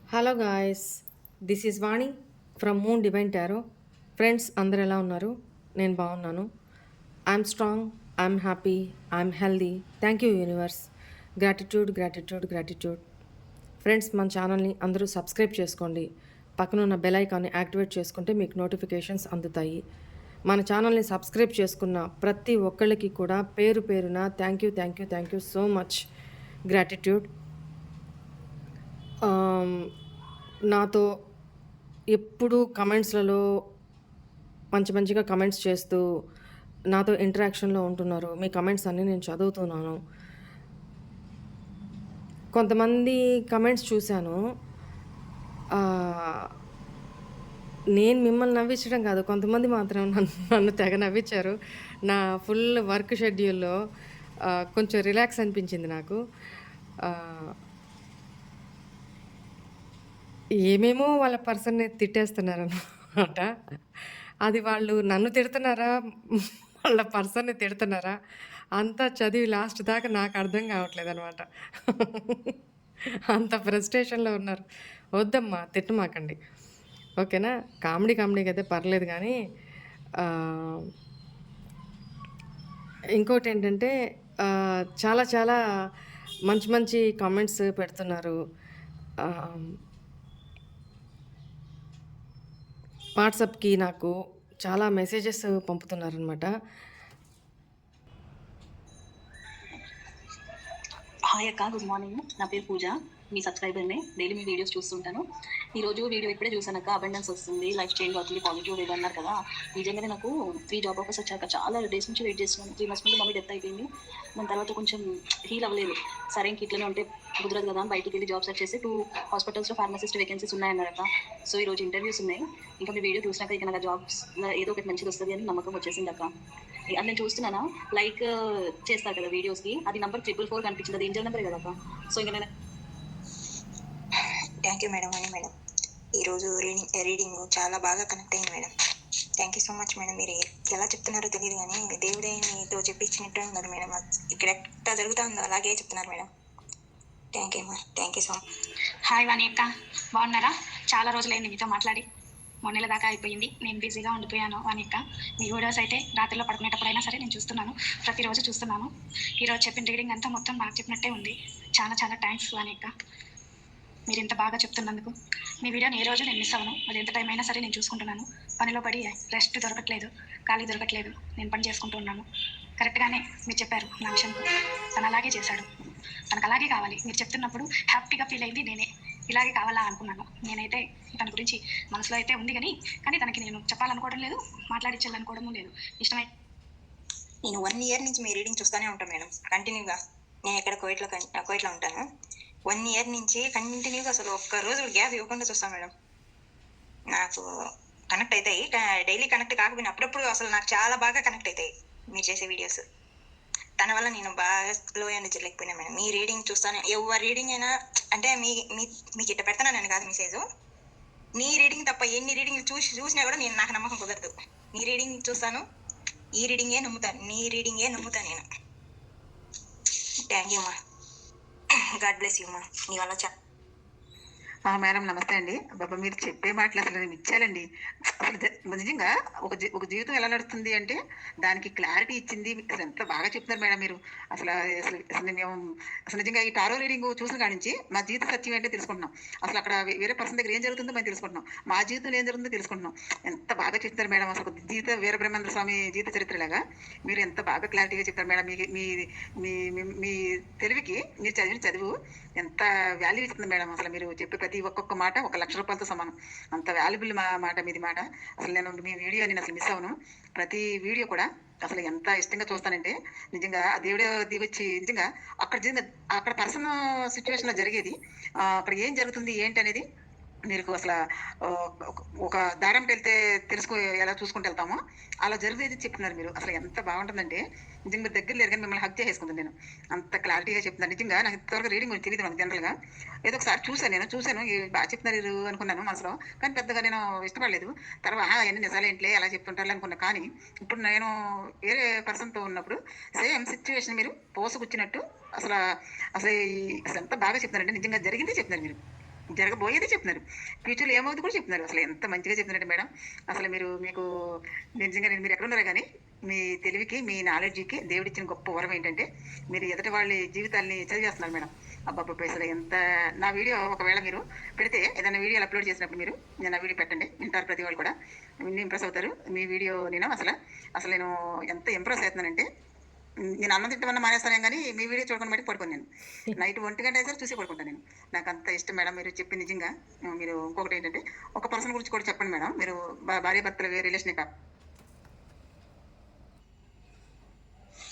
Hello guys, this is Vani from moon divine tarot. Friends అందరు ఎలా ఉన్నారు? నేను బాగున్నాను. I'm strong, I'm happy, I'm healthy. Thank you universe. Gratitude gratitude gratitude. Friends, మన ఛానల్ని అందరూ సబ్స్క్రైబ్ చేసుకోండి. పక్కనున్న బెల్ ఐకాన్ని యాక్టివేట్ చేసుకుంటే మీకు నోటిఫికేషన్స్ అందుతాయి. మన ఛానల్ని సబ్స్క్రైబ్ చేసుకున్న ప్రతి ఒక్కళ్ళకి కూడా పేరు పేరున thank you thank you thank you so much. Gratitude. నాతో ఎప్పుడూ కమెంట్స్‌లలో మంచి మంచిగా కమెంట్స్ చేస్తూ నాతో ఇంటరాక్షన్‌లో ఉంటున్నారు. మీ కమెంట్స్ అన్నీ నేను చదువుతున్నాను. కొంతమంది కమెంట్స్ చూశాను. ఆహ్, నేను మిమ్మల్ని నవ్వించడం కాదు. కొంతమంది మాత్రం నన్ను తెగ నవ్వించారు. నా ఫుల్ వర్క్ షెడ్యూల్‌లో కొంచెం రిలాక్స్ అనిపించింది నాకు. ఆహ్ ఏమేమో వాళ్ళ పర్సన్‌ని తిట్టేస్తున్నారనమాట. అది వాళ్ళు నన్ను తిడుతున్నారా? వాళ్ళ పర్సన్‌ని తిడుతున్నారా? అంతా చదివి లాస్ట్ దాకా నాకు అర్థం కావట్లేదనమాట. అంత ఫ్రస్ట్రేషన్‌లో ఉన్నారు. వద్దమ్మా తిట్టమాకండి. ఓకేనా? కామెడీకైతే పర్లేదు గానీ ఆహ్, ఇంకోటేంటంటే చాలా చాలా మంచి మంచి కామెంట్స్ పెడుతున్నారు. ఆహ్ వాట్సాప్‌కి నాకు చాలా మెసేజెస్ పంపుతున్నారనమాట. హాయ్ అక్క, గుడ్ మార్నింగ్. నా పేరు పూజ, మీ సబ్స్క్రైబర్‌నే. డైలీ మీ వీడియోస్ చూస్తుంటాను. ఈరోజు వీడియో ఇప్పుడే చూసానక్క. అబండెన్స్ వస్తుంది, లైఫ్ చేంజ్ అవుతుంది, పాజిటివ్ ఏదో అన్నారు కదా. నిజంగానే నాకు 3 జాబ్ ఆఫర్స్ వచ్చాక చాలా డేస్ నుంచి వెయిట్ చేస్తున్నాను. 3 మంత్స్ ముందు మమ్మీ డెత్ అయిపోయింది. దాని తర్వాత కొంచెం హీల్ అవ్వలేదు. సరే ఇంక ఇట్లనే ఉంటే కుదరదు కదా అని బయటికి వెళ్ళి జాబ్ సెర్చ్ చేసి 2 హాస్పిటల్స్‌లో ఫార్మసిస్ట్ వేకెన్సీస్ ఉన్నాయన్నారక్క. సో ఈరోజు ఇంటర్వ్యూస్ ఉన్నాయి. ఇంకా మీ వీడియో చూసినాక ఇక నాకు జాబ్స్ ఏదో ఒకటి మంచిది వస్తుంది అని నమ్మకం వచ్చేసింది అక్క. అది నేను చూస్తున్నానా, లైక్ చేస్తారు కదా వీడియోస్కి, అది నంబర్ 444 కనిపించింది. అది ఏంజల్ నెంబర్ కదా అక్క. సో ఇంకా నేను థ్యాంక్ యూ మేడం. అని మేడం ఈరోజు రీడింగ్ చాలా బాగా కనెక్ట్ అయింది madam. Thank you so much madam. మీరు ఎలా చెప్తున్నారో తెలియదు కానీ దేవుడే మీతో చెప్పించినట్టు ఉన్నారు మేడం. ఇక్కడ ఎట్లా జరుగుతా ఉందో అలాగే చెప్తున్నారు మేడం. థ్యాంక్ యూ మా, thank you so much. Hi Vani అక్క, బాగున్నారా? చాలా రోజులైంది మీతో మాట్లాడి. మొన్నెల దాకా అయిపోయింది, నేను బిజీగా ఉండిపోయాను వాణి అక్క. మీ వీడియోస్ అయితే రాత్రిలో పడుకునేటప్పుడైనా సరే నేను చూస్తున్నాను, ప్రతిరోజు చూస్తున్నాను. ఈరోజు చెప్పిన రీడింగ్ అంతా మొత్తం నాకు చెప్పినట్టే ఉంది. చాలా చాలా థ్యాంక్స్ వాణి అక్క, మీరు ఇంత బాగా చెప్తున్నందుకు. మీ వీడియోని ఏ రోజు నేను మిస్ అవ్వను. అది ఎంత టైం అయినా సరే నేను చూసుకుంటున్నాను. పనిలో పడి రెస్ట్ దొరకట్లేదు, ఖాళీ దొరకట్లేదు. నేను పని చేసుకుంటూ ఉన్నాను. కరెక్ట్గానే మీరు చెప్పారు నా విషయంలో. తను అలాగే చేశాడు, తనకు అలాగే కావాలి. మీరు చెప్తున్నప్పుడు హ్యాపీగా ఫీల్ అయింది నేనే. ఇలాగే కావాలా అనుకున్నాను. నేనైతే తన గురించి మనసులో అయితే ఉంది కానీ తనకి నేను చెప్పాలనుకోవడం లేదు, మాట్లాడించాలనుకోవడము లేదు. ఇష్టమై నేను 1 ఇయర్ నుంచి మీ రీడింగ్ చూస్తూనే ఉంటాను మేడం, కంటిన్యూగా. నేను ఇక్కడ కోయిట్లో ఉంటాను. 1 ఇయర్ నుంచి కంటిన్యూగా అసలు ఒక్క రోజు గ్యాప్ ఇవ్వకుండా చూస్తాను మేడం. నాకు కనెక్ట్ అవుతాయి, డైలీ కనెక్ట్ కాకపోయినా అప్పుడప్పుడు అసలు నాకు చాలా బాగా కనెక్ట్ అవుతాయి మీరు చేసే వీడియోస్. తన వల్ల నేను బాగా లో చేయలేకపోయినా మేడం. మీ రీడింగ్ చూస్తాను, ఎవరి రీడింగ్ అయినా అంటే మీకు ఇట్ట పెడతాను నేను కాదు మెసేజ్. మీ రీడింగ్ తప్ప ఎన్ని రీడింగ్ చూసినా కూడా నేను నాకు నమ్మకం కుదరదు. మీ రీడింగ్ చూస్తాను, ఈ రీడింగే నమ్ముతాను, నీ రీడింగే నమ్ముతాను నేను. థ్యాంక్ యూ మా, గాడ్ బ్లెస్ యూ మా. నీ వల్ల మేడం నమస్తే అండి. బాబా మీరు చెప్పే మాటలు అసలు నేను ఇచ్చాలండి. అసలు నిజంగా ఒక జీవితం ఎలా నడుస్తుంది అంటే దానికి క్లారిటీ ఇచ్చింది. అసలు ఎంత బాగా చెప్తున్నారు మేడం మీరు. అసలు అసలు అసలు మేము అసలు నిజంగా ఈ టారో రీడింగ్ చూసిన కాడి నుంచి మా జీవిత సత్యం ఏంటో తెలుసుకుంటున్నాం. అసలు అక్కడ వేరే పర్సన్ దగ్గర ఏం జరుగుతుందో మేము తెలుసుకుంటున్నాం, మా జీవితంలో ఏం జరుగుతుందో తెలుసుకుంటున్నాం. ఎంత బాగా చెప్తారు మేడం. అసలు వీరబ్రహ్మేంద్ర స్వామి జీవిత చరిత్రలాగా మీరు ఎంత బాగా క్లారిటీగా చెప్తారు మేడం. మీ మీ మీ తెలివికి మీరు చదివిన చదువు ఎంత వాల్యూ ఇస్తుంది మేడం. అసలు మీరు చెప్పే ప్రతి ఒక్కొక్క మాట 1,00,000 రూపాయలతో సమానం. అంత వాల్యుబుల్ మాట మీది మాట. అసలు నేను మీ వీడియో నేను అసలు మిస్ అవును. ప్రతి వీడియో కూడా అసలు ఎంత ఇష్టంగా చూస్తానంటే నిజంగా ఆ దేవుడే దిగొచ్చి నిజంగా అక్కడ పర్సన్ సిచ్యువేషన్ లో జరిగేది, అక్కడ ఏం జరుగుతుంది ఏంటి అనేది మీరు అసలు ఒక దారం వెళ్తే ఎలా చూసుకుంటూ వెళ్తామో అలా జరిగేది చెప్తున్నారు మీరు. అసలు ఎంత బాగుంటుందంటే నిజంగా మీరు దగ్గర లేరు కానీ మిమ్మల్ని హక్ చేసేసుకుంటాను నేను. అంత క్లారిటీగా చెప్తున్నాను. నిజంగా నాకు ఇంతవరకు రీడింగ్ గురించి తెలియదు మనకు జనరల్గా. ఏదో ఒకసారి చూశాను బాగా చెప్తున్నారు అనుకున్నాను మనసులో, కానీ పెద్దగా నేను ఇష్టపడలేదు. తర్వాత అవన్నీ నిజాలేంట్లే అలా చెప్తుంటారు అనుకున్నా. కానీ ఇప్పుడు నేను వేరే పర్సన్తో ఉన్నప్పుడు సేమ్ సిచ్యువేషన్ మీరు పోసుకొచ్చినట్టు అసలు అసలు అసలు ఎంత బాగా చెప్తున్నారంటే నిజంగా జరిగిందే చెప్తున్నారు మీరు. జరగబోయేది చెప్తున్నారు, ఫ్యూచర్లో ఏమవుతుంది కూడా చెప్తున్నారు. అసలు ఎంత మంచిగా చెప్తున్నారంటే మేడం, అసలు మీకు నిజంగా మీరు ఎక్కడ ఉన్నారో కానీ మీ తెలివికి మీ నాలెడ్జ్కి దేవుడిచ్చిన గొప్ప వరం ఏంటంటే మీరు ఎదుటి వాళ్ళ జీవితాల్ని చదివేస్తున్నారు మేడం. అబ్బాబ్బా అసలు ఎంత, నా వీడియో ఒకవేళ మీరు పెడితే ఏదైనా వీడియోలు అప్లోడ్ చేసినప్పుడు మీరు నేను ఆ వీడియో పెట్టండి, వింటారు ప్రతి వాళ్ళు కూడా ఇంప్రెస్ అవుతారు. మీ వీడియో నేను నేను ఎంత ఇంప్రెస్ అవుతున్నానంటే నేను అన్నం తింటామన్నా మానేస్తాను కానీ మీ వీడియో చూడకుండా బట్టి పడుకోను. నేను నైట్ 1 గంట అయితే చూసి పడుకుంటాను. నేను నాకు అంత ఇష్టం మేడం మీరు చెప్పింది నిజంగా. మీరు ఇంకొకటి ఏంటంటే ఒక పర్సన్ గురించి కూడా చెప్పండి మేడం, మీరు భార్య భర్తల రిలేషన్ కాదు.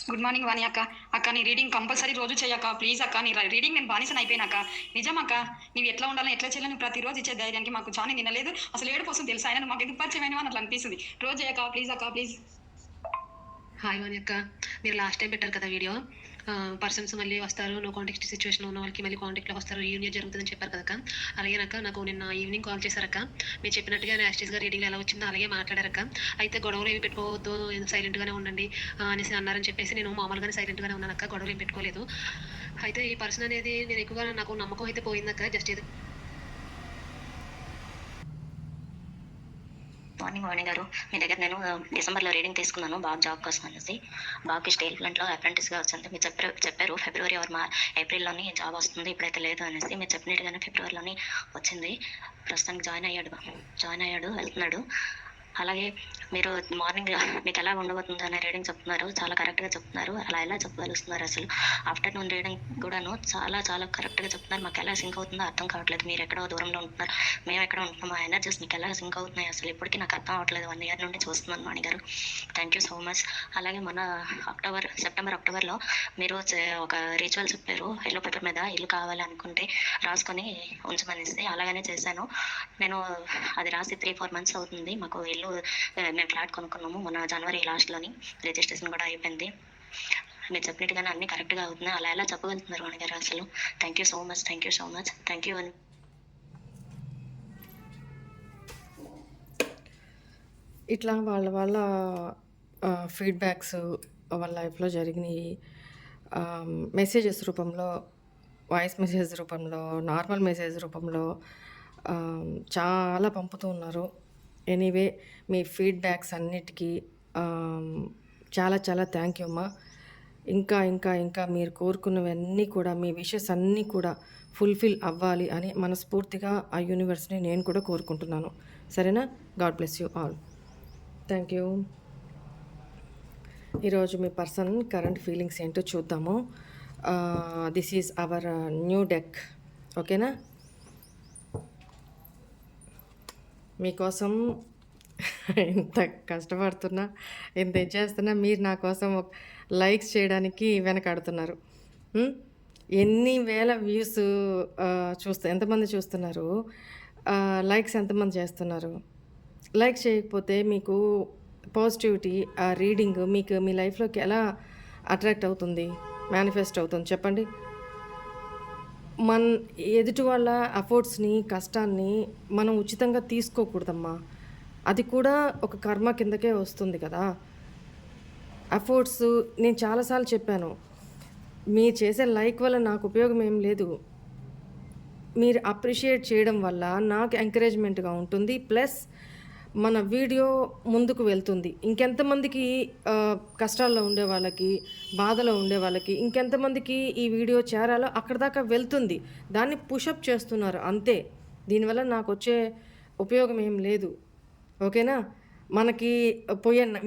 గుడ్ మార్నింగ్ వాణి అక్క. అక్క నీ రీడింగ్ కంపల్సరీ రోజు చేయక్క ప్లీజ్ అక్క. నీ రీడింగ్ నేను బానిసని అయిపోయినాక నిజం అక్క. నీవు ఎట్లా ఉండాలని ఎట్లా చేయాలని ప్రతిరోజు ఇచ్చే ధైర్యానికి మాకు చాలా నిన్నలేదు. అసలు ఏడుపు వస్తుంది తెలుసా, ఆయన మాకు ఎందుకు పరిచయం అని అట్లా అనిపిస్తుంది. రోజు చేయక్క ప్లీజ్ అక్క ప్లీజ్. హాయ్ వాణి అక్క, మీరు లాస్ట్ టైం పెట్టారు కదా వీడియో, పర్సన్స్ మళ్ళీ వస్తారు, నో కాంటాక్ట్ సిచ్యువేషన్లో ఉన్న వాళ్ళకి మళ్ళీ కాంటాక్ట్లో వస్తారు, యూనియన్ జరుగుతుందని చెప్పారు కదక్క. అలాగేనక్క నాకు నిన్న ఈవినింగ్ కాల్ చేశారక్క. మీరు చెప్పినట్టుగా యాస్టీస్గా రీడింగ్ ఎలా వచ్చిందో అలాగే మాట్లాడారక్క. అయితే గొడవలు ఏమి పెట్టుకోవద్దు, సైలెంట్గానే ఉండండి అనేసి అన్నారని చెప్పేసి నేను మామూలుగానే సైలెంట్గానే ఉన్నానక్క, గొడవలు ఏం పెట్టుకోలేదు. అయితే ఈ పర్సన్ అనేది నేను ఎక్కువగా నాకు నమ్మకం అయితే పోయిందక్క. జస్ట్ ఏదో మార్నింగ్ గారు, మీ దగ్గర నేను డిసెంబర్లో రీడింగ్ తీసుకున్నాను బాబు జాబ్ కోసం అనేసి. బాబుకి స్టీల్ ప్లాంట్లో అప్రెంటిస్గా వచ్చింది. మీరు చెప్పారు ఫిబ్రవరి ఆర్ ఏప్రిల్లోని జాబ్ వస్తుంది, ఇప్పుడైతే లేదు అనేసి. మీరు చెప్పినట్టుగానే ఫిబ్రవరిలోని వచ్చింది. ప్రస్తుతానికి జాయిన్ అయ్యాడు వెళ్తున్నాడు. అలాగే మీరు మార్నింగ్ మీకు ఎలా ఉండబోతుంది అనే రీడింగ్ చెప్తున్నారు, చాలా కరెక్ట్గా చెప్తున్నారు. అలా ఎలా చెప్పగలుస్తున్నారు అసలు. ఆఫ్టర్నూన్ రీడింగ్ కూడాను చాలా చాలా కరెక్ట్గా చెప్తున్నారు. మాకు ఎలా సింక్ అవుతుందో అర్థం కావట్లేదు. మీరు ఎక్కడో దూరంలో ఉంటున్నారు, మేము ఎక్కడ ఉంటున్నాం, ఆ ఎనర్జీస్ మీకు ఎలా సింక్ అవుతున్నాయి అసలు ఇప్పటికీ నాకు అర్థం అవ్వట్లేదు. 1 year నుండి చూస్తున్నాను వాణి గారు. Thank you so much. అలాగే మన సెప్టెంబర్ అక్టోబర్లో మీరు ఒక రిచువల్ చెప్పారు, ఎల్లో పేపర్ మీద ఇల్లు కావాలి అనుకుంటే రాసుకొని ఉంచమనేసి. అలాగనే చేశాను నేను. అది రాసి 3-4 months అవుతుంది. మాకు ఇల్లు మేము ఫ్లాట్ కొనుక్కున్నాము మొన్న జనవరి లాస్ట్లోని. రిజిస్ట్రేషన్ కూడా అయిపోయింది. మీరు చెప్పినట్టుగానే అన్నీ కరెక్ట్గా అవుతున్నాయి. అలా ఎలా చెప్పగలుగుతున్నారు వాణి గారు అసలు. Thank you so much. Thank you. ఇట్లా వాళ్ళ ఫీడ్బ్యాక్స్ వాళ్ళ లైఫ్లో జరిగినాయి మెసేజెస్ రూపంలో, వాయిస్ మెసేజ్ రూపంలో, నార్మల్ మెసేజ్ రూపంలో చాలా పంపుతూ ఉన్నారు. ఎనీవే మీ ఫీడ్బ్యాక్స్ అన్నిటికీ చాలా చాలా థ్యాంక్ యూ అమ్మా. ఇంకా మీరు కోరుకున్నవన్నీ కూడా, మీ విషెస్ అన్నీ కూడా ఫుల్ఫిల్ అవ్వాలి అని మనస్ఫూర్తిగా ఆ యూనివర్స్ని నేను కూడా కోరుకుంటున్నాను. సరేనా? God bless you all. Thank you. ఈరోజు మీ పర్సన్ కరెంట్ ఫీలింగ్స్ ఏంటో చూద్దాము. This is our new deck. ఓకేనా? మీకోసం ఎంత కష్టపడుతున్నా, ఎంత చేస్తున్నా మీరు నా కోసం లైక్స్ చేయడానికి వెనకాడుతున్నారు. ఎన్ని వేల వ్యూస్ ఎంతమంది చూస్తున్నారు, లైక్స్ ఎంతమంది చేస్తున్నారు. లైక్ చేయకపోతే మీకు పాజిటివిటీ, ఆ రీడింగ్ మీకు మీ లైఫ్లోకి ఎలా అట్రాక్ట్ అవుతుంది, మేనిఫెస్ట్ అవుతుంది చెప్పండి. ఎదుటి వాళ్ళ ఎఫర్ట్స్ని, కష్టాన్ని మనం ఉచితంగా తీసుకోకూడదమ్మా. అది కూడా ఒక కర్మ కిందకే వస్తుంది కదా. ఎఫర్ట్స్ నేను చాలాసార్లు చెప్పాను, మీరు చేసే లైక్ వల్ల నాకు ఉపయోగం ఏం లేదు. మీరు అప్రిషియేట్ చేయడం వల్ల నాకు ఎంకరేజ్మెంట్గా ఉంటుంది. ప్లస్ మన వీడియో ముందుకు వెళ్తుంది. ఇంకెంతమందికి కష్టాల్లో ఉండే వాళ్ళకి, బాధలో ఉండే వాళ్ళకి ఇంకెంతమందికి ఈ వీడియో చేరాలో అక్కడ దాకా వెళ్తుంది. దాన్ని పుషప్ చేస్తున్నారు అంతే. దీనివల్ల నాకు వచ్చే ఉపయోగం ఏం లేదు. ఓకేనా?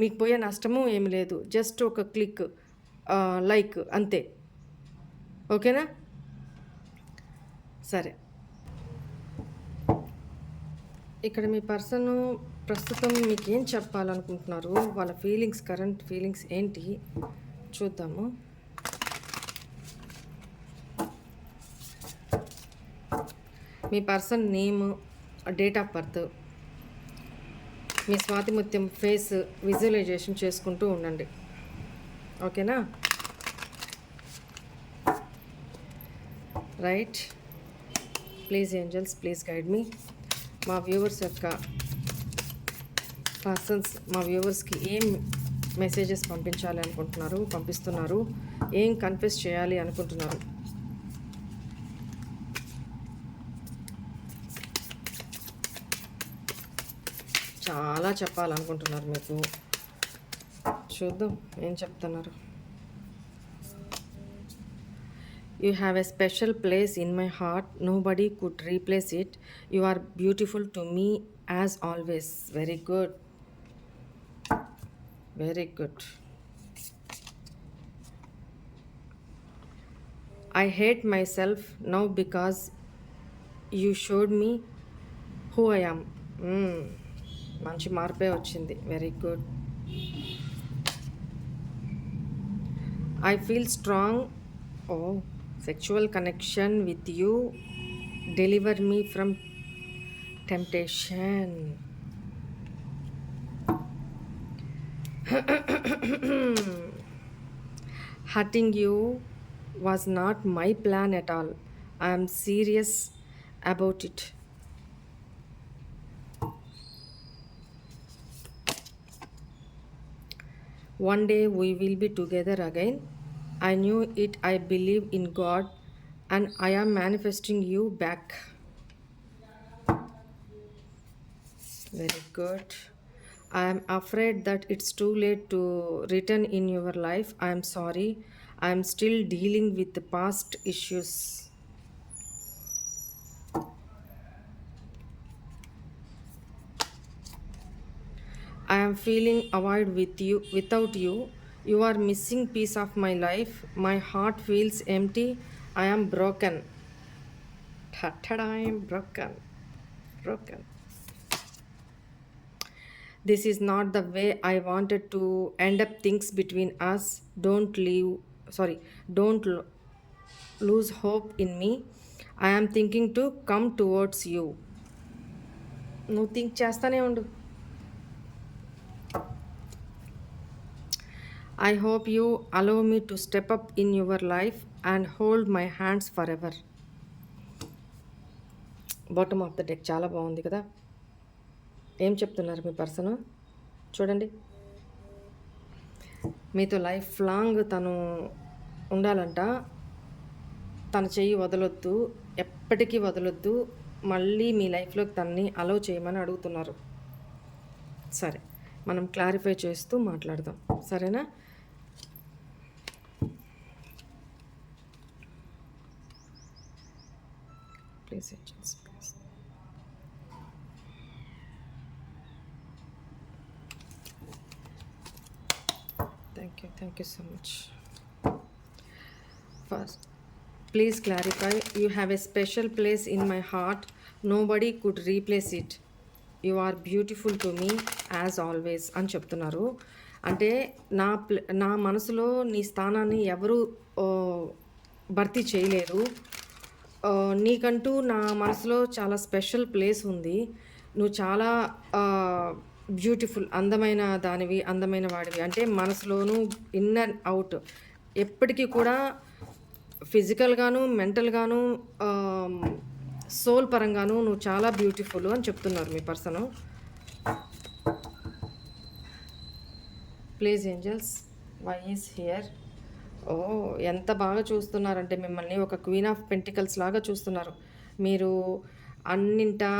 మీకు పోయే నష్టము ఏమి లేదు. జస్ట్ ఒక క్లిక్, లైక్ అంతే. ఓకేనా? సరే, ఇక్కడ మీ పర్సన్ ప్రస్తుతం మీకు ఏం చెప్పాలనుకుంటున్నారు, వాళ్ళ ఫీలింగ్స్, కరెంట్ ఫీలింగ్స్ ఏంటి చూద్దాము. మీ person name, date of birth, మీ స్వాతిముత్యం ఫేస్ విజువలైజేషన్ చేసుకుంటూ ఉండండి. ఓకేనా? Right. Please angels, please guide me. మా వ్యూవర్స్ యొక్క పర్సన్స్ మా వ్యూవర్స్కి ఏం మెసేజెస్ పంపించాలి అనుకుంటున్నారు, పంపిస్తున్నారు, ఏం కన్ఫెస్ చేయాలి అనుకుంటున్నారు. చాలా చెప్పాలనుకుంటున్నారు మీకు. చూద్దాం ఏం చెప్తున్నారు. You have a special place in my heart. Nobody could replace it. You are beautiful to me as always. Very good. Very good. I hate myself now because you showed me who I am. మంచి మార్పే వచ్చింది. Very good. I feel strong. Oh, sexual connection with you. Deliver me from temptation. Hurting you was not my plan at all. I am serious about it. One day we will be together again. I knew it. I believe in God and I am manifesting you back. Very good. I am afraid that it's too late to return in your life. I am sorry. I am still dealing with the past issues. I am feeling avoid with you without you. You are missing piece of my life. My heart feels empty. I am broken. I am broken. Broken. This is not the way I wanted to end up things between us. Don't lose hope in me. I am thinking to come towards you. నువ్వు think చేస్తానే ఉండు. I hope you allow me to step up in your life and hold my hands forever. Bottom of the deck చాలా బాగుంది కదా. ఏం చెప్తున్నారు మీ person చూడండి. మీతో లైఫ్ లాంగ్ తను ఉండాలంట. తన చెయ్యి వదలొద్దు, ఎప్పటికీ వదలొద్దు. మళ్ళీ మీ లైఫ్లోకి తనని అలౌ చేయమని అడుగుతున్నారు. సరే, మనం క్లారిఫై చేస్తూ మాట్లాడదాం, సరేనా? Please agents, please. Thank you so much. First, please clarify. You have a special place in my heart. Nobody could replace it. You are beautiful to me as always అని చెప్తున్నారు. అంటే నా మనసులో నీ స్థానాన్ని ఎవరు భర్తీ చేయలేరు. నీకంటూ నా మనసులో చాలా స్పెషల్ ప్లేస్ ఉంది. నువ్వు చాలా బ్యూటిఫుల్, అందమైన దానివి, అందమైన వాడివి. అంటే మనసులోను ఇన్ అండ్ అవుట్ ఎప్పటికీ కూడా ఫిజికల్గాను, మెంటల్గాను, సోల్ పరంగాను నువ్వు చాలా బ్యూటిఫుల్ అని చెప్తున్నారు మీ person. Please angels, why is here? Oh, ఎంత బాగా చూస్తున్నారంటే మిమ్మల్ని ఒక క్వీన్ ఆఫ్ పెంటికల్స్ లాగా చూస్తున్నారు. మీరు అన్నింటా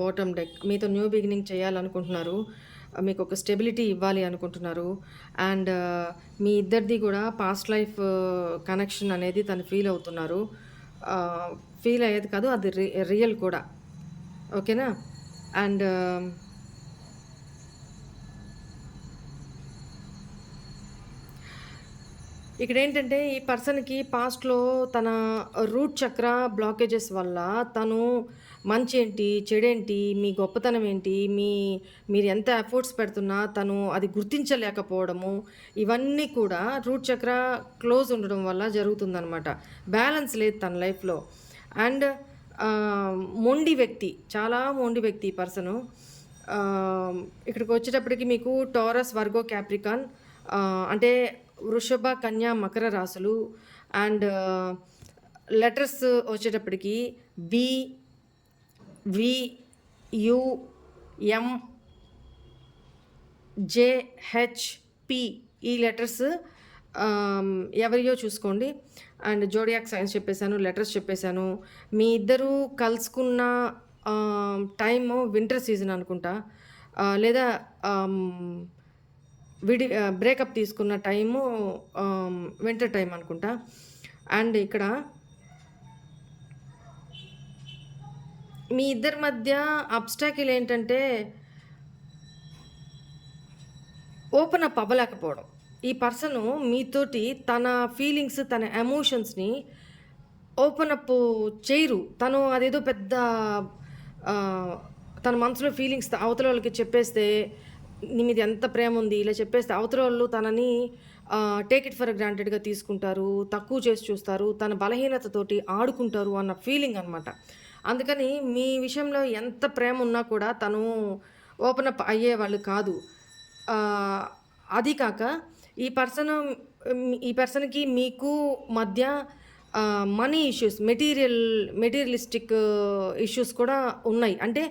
బాటమ్ డెక్ మీతో న్యూ బిగినింగ్ చేయాలనుకుంటున్నారు. మీకు ఒక స్టెబిలిటీ ఇవ్వాలి అనుకుంటున్నారు. అండ్ మీ ఇద్దరిది కూడా పాస్ట్ లైఫ్ కనెక్షన్ అనేది తను ఫీల్ అవుతున్నారు. ఫీల్ అయ్యేది కాదు, అది రియల్ కూడా. ఓకేనా? అండ్ ఇక్కడ ఏంటంటే ఈ పర్సన్కి పాస్ట్లో తన రూట్ చక్ర బ్లాకేజెస్ వల్ల తను మంచి ఏంటి, చెడేంటి, మీ గొప్పతనం ఏంటి, మీరు ఎంత ఎఫర్ట్స్ పెడుతున్నా తను అది గుర్తించలేకపోవడము, ఇవన్నీ కూడా రూట్ చక్ర క్లోజ్ ఉండడం వల్ల జరుగుతుందన్నమాట. బ్యాలెన్స్ లేదు తన లైఫ్లో. అండ్ మొండి వ్యక్తి, చాలా మొండి వ్యక్తి ఈ పర్సను. ఇక్కడికి వచ్చేటప్పటికి మీకు టారస్, వర్గో, క్యాప్రికాన్, అంటే వృషభ, కన్యా, మకర రాశులు. అండ్ లెటర్స్ వచ్చేటప్పటికి VUM JHP ఈ లెటర్స్ ఎవరియో చూసుకోండి. అండ్ జోడియాక్ సైన్స్ చెప్పేశాను, లెటర్స్ చెప్పేశాను. మీ ఇద్దరు కలుసుకున్న టైము వింటర్ సీజన్ అనుకుంటా. లేదా బ్రేకప్ తీసుకున్న టైము వింటర్ టైమ్ అనుకుంటా. అండ్ ఇక్కడ మీ ఇద్దరి మధ్య అబ్స్టాకిల్ ఏంటంటే ఓపెన్ అప్ అవ్వలేకపోవడం. ఈ పర్సను మీతోటి తన ఫీలింగ్స్, తన ఎమోషన్స్‌ని ఓపెన్ అప్ చేయరు. తను అదేదో పెద్ద తన మనసులో ఫీలింగ్స్ అవతల వాళ్ళకి చెప్పేస్తే, నీ మీద ఎంత ప్రేమ ఉంది ఇలా చెప్పేస్తే అవతల వాళ్ళు తనని టేక్ ఇట్ ఫర్ గ్రాంటెడ్‌గా తీసుకుంటారు, తక్కువ చేసి చూస్తారు, తన బలహీనతతోటి ఆడుకుంటారు అన్న ఫీలింగ్ అనమాట. అందుకని మీ విషయంలో ఎంత ప్రేమ ఉన్నా కూడా తను ఓపెన్ అప్ అయ్యేవాళ్ళు కాదు. అది కాక ఈ పర్సన్‌కి మీకు మధ్య మనీ ఇష్యూస్, మెటీరియలిస్టిక్ ఇష్యూస్ కూడా ఉన్నాయి. అంటే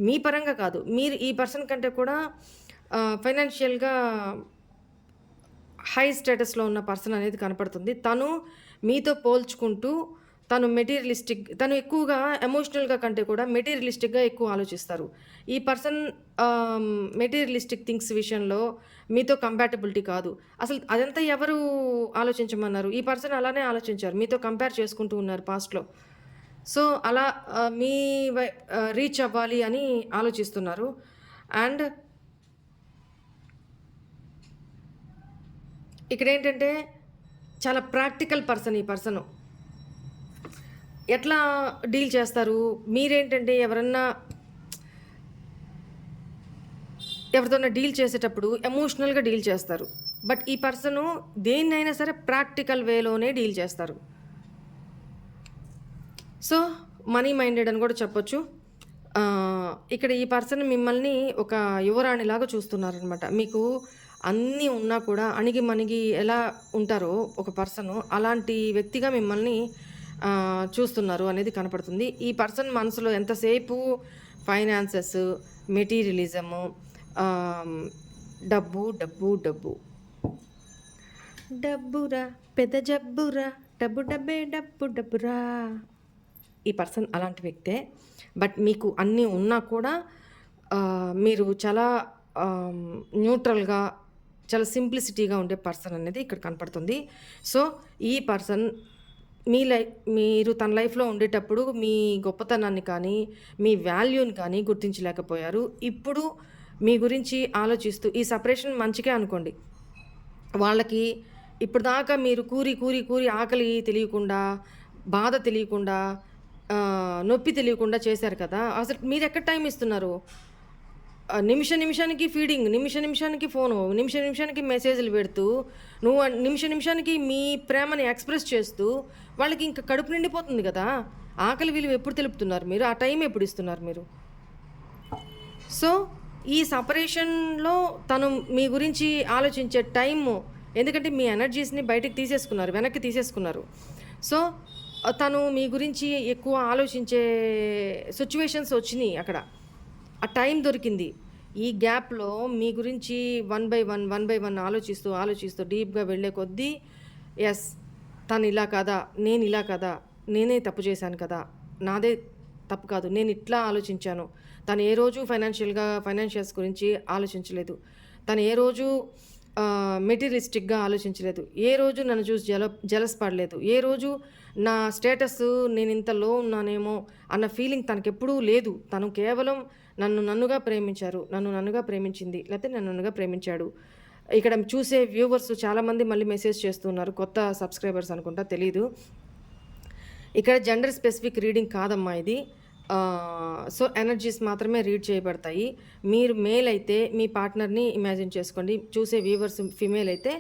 మీ పరంగా కాదు. మీరు ఈ పర్సన్ కంటే కూడా ఫైనాన్షియల్‌గా హై స్టేటస్‌లో ఉన్న పర్సన్ అనేది కనపడుతుంది. తను మీతో పోల్చుకుంటూ తను ఎక్కువగా ఎమోషనల్‌గా కంటే కూడా మెటీరియలిస్టిక్‌గా ఎక్కువ ఆలోచిస్తారు. ఈ పర్సన్ మెటీరియలిస్టిక్ థింగ్స్ విషయంలో మీతో కంపాటబిలిటీ కాదు. అసలు అదంతా ఎవరు ఆలోచించమన్నారు? ఈ పర్సన్ అలానే ఆలోచించారు. మీతో కంపేర్ చేసుకుంటూ ఉన్నారు పాస్ట్‌లో. సో, అలా రీచ్ అవ్వాలి అని ఆలోచిస్తున్నారు. అండ్ ఇక్కడేంటంటే చాలా ప్రాక్టికల్ పర్సన్ ఈ పర్సను. ఎట్లా డీల్ చేస్తారు? మీరేంటంటే ఎవరితోనా డీల్ చేసేటప్పుడు ఎమోషనల్‌గా డీల్ చేస్తారు. బట్ ఈ పర్సను దేన్నైనా సరే ప్రాక్టికల్ వేలోనే డీల్ చేస్తారు. సో, మనీ మైండెడ్ అని కూడా చెప్పొచ్చు. ఇక్కడ ఈ పర్సన్ మిమ్మల్ని ఒక యువరాణిలాగా చూస్తున్నారనమాట. మీకు అన్నీ ఉన్నా కూడా అణిగి-మణిగి ఎలా ఉంటారో ఒక పర్సను, అలాంటి వ్యక్తిగా మిమ్మల్ని చూస్తున్నారు అనేది కనపడుతుంది. ఈ పర్సన్ మనసులో ఎంతసేపు ఫైనాన్సెస్, మెటీరియలిజము, డబ్బు, డబ్బు, డబ్బు. డబ్బురా పెద్ద జబ్బురా, డబ్బు డబ్బే డబ్బు డబ్బురా. ఈ పర్సన్ అలాంటి వ్యక్తే. బట్ మీకు అన్నీ ఉన్నా కూడా మీరు చాలా న్యూట్రల్‌గా, చాలా సింప్లిసిటీగా ఉండే పర్సన్ అనేది ఇక్కడ కనపడుతుంది. సో, ఈ పర్సన్ మీరు తన లైఫ్‌లో ఉండేటప్పుడు మీ గొప్పతనాన్ని కానీ, మీ వాల్యూని కానీ గుర్తించలేకపోయారు. ఇప్పుడు మీ గురించి ఆలోచిస్తూ ఈ సెపరేషన్ మంచికే అనుకోండి. వాళ్ళకి ఇప్పటిదాకా మీరు కూరి ఆకలి తెలియకుండా, బాధ తెలియకుండా, నొప్పి తెలియకుండా చేశారు కదా! అసలు మీరెక్కడ టైం ఇస్తున్నారు? నిమిషానికి ఫీడింగ్, నిమిషానికి ఫోను, నిమిషానికి మెసేజ్‌లు పెడుతూ, నిమిషానికి మీ ప్రేమని ఎక్స్‌ప్రెస్ చేస్తూ, వాళ్ళకి ఇంక కడుపు నిండిపోతుంది గదా! ఆకలి విలువ ఎప్పుడు తెలుపుతున్నారు మీరు? ఆ టైం ఎప్పుడు ఇస్తున్నారు మీరు? సో, ఈ సెపరేషన్‌లో తను మీ గురించి ఆలోచించే టైము, ఎందుకంటే మీ ఎనర్జీస్‌ని బయటికి తీసేసుకున్నారు, వెనక్కి తీసేసుకున్నారు. సో, తను మీ గురించి ఎక్కువ ఆలోచించే సిట్యుయేషన్స్ వచ్చినియి అక్కడ. ఆ టైం దొరికింది. ఈ గ్యాప్‌లో మీ గురించి వన్ బై వన్ ఆలోచిస్తూ డీప్‌గా వెళ్ళే కొద్దీ తను ఇలా కాదా? నేను ఇలా కదా? నేనే తప్పు చేశాను కదా? నాదే తప్పు కాదు. నేను ఇట్లా ఆలోచించాను. తను ఏ రోజు ఫైనాన్షియల్స్ గురించి ఆలోచించలేదు. తను ఏ రోజు మెటీరియలిస్టిక్‌గా ఆలోచించలేదు. ఏ రోజు నన్ను చూసి జెలస్ పడలేదు. ఏ రోజు నా స్టేటస్ నేను ఇంత లో ఉన్నానేమో అన్న ఫీలింగ్ తనకెప్పుడూ లేదు. తను కేవలం నన్నుగా ప్రేమించారు. నన్నుగా ప్రేమించింది. లేకపోతే నన్నుగా ప్రేమించాడు. ఇక్కడ చూసే వ్యూవర్స్ చాలామంది మళ్ళీ మెసేజ్ చేస్తున్నారు. కొత్త సబ్స్క్రైబర్స్ అనుకుంటా, తెలీదు. ఇక్కడ జెండర్ స్పెసిఫిక్ రీడింగ్ కాదమ్మా ఇది. సో, ఎనర్జీస్ మాత్రమే రీడ్ చేయబడతాయి. మీరు మేల్ అయితే మీ పార్ట్నర్‌ని ఇమాజిన్ చేసుకోండి. చూసే వ్యూవర్స్ ఫీమేల్ అయితే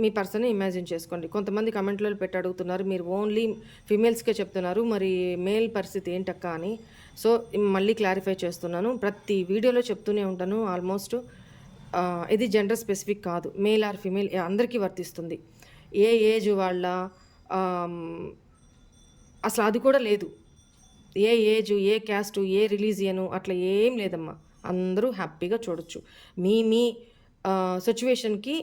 మీ పర్సన్‌ని ఇమాజిన్ చేసుకోండి. కొంతమంది కామెంట్‌లలో పెట్టి అడుగుతున్నారు, మీరు ఓన్లీ ఫీమేల్స్‌కే చెప్తున్నారు, మరి మేల్ పరిస్థితి ఏంటక్కా అని. సో, మళ్ళీ క్లారిఫై చేస్తున్నాను. ప్రతి వీడియోలో చెప్తూనే ఉంటాను ఆల్మోస్ట్. ఇది జెండర్ స్పెసిఫిక్ కాదు. మేల్ ఆర్ ఫీమేల్ అందరికీ వర్తిస్తుంది. ఏ ఏజ్ వాళ్ళ, అసలు అది కూడా లేదు. ఏ ఏజు, ఏ క్యాస్టు, ఏ రిలీజియను అట్లా ఏం లేదమ్మా. అందరూ హ్యాపీగా చూడొచ్చు. మీ సిట్యుయేషన్‌కి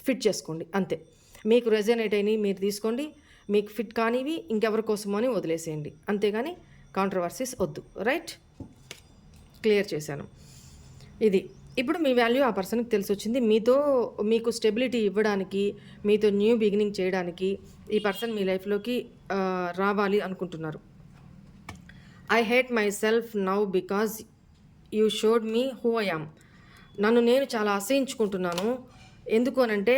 ఫిట్ చేసుకోండి అంతే. మీకు రెజనేట్ అయినవి మీరు తీసుకోండి. మీకు ఫిట్ కానివి ఇంకెవరి కోసమో అని వదిలేసేయండి. అంతేగాని కాంట్రవర్సీస్ వద్దు. రైట్, క్లియర్ చేశాను. ఇది ఇప్పుడు మీ వాల్యూ ఆ పర్సన్కి తెలిసి వచ్చింది. మీకు స్టెబిలిటీ ఇవ్వడానికి, మీతో న్యూ బిగినింగ్ చేయడానికి ఈ పర్సన్ మీ లైఫ్లోకి రావాలి అనుకుంటున్నారు. I hate my self now because you showed me who I am. నన్ను నేను చాలా అసహించుకుంటున్నాను. ఎందుకు అనంటే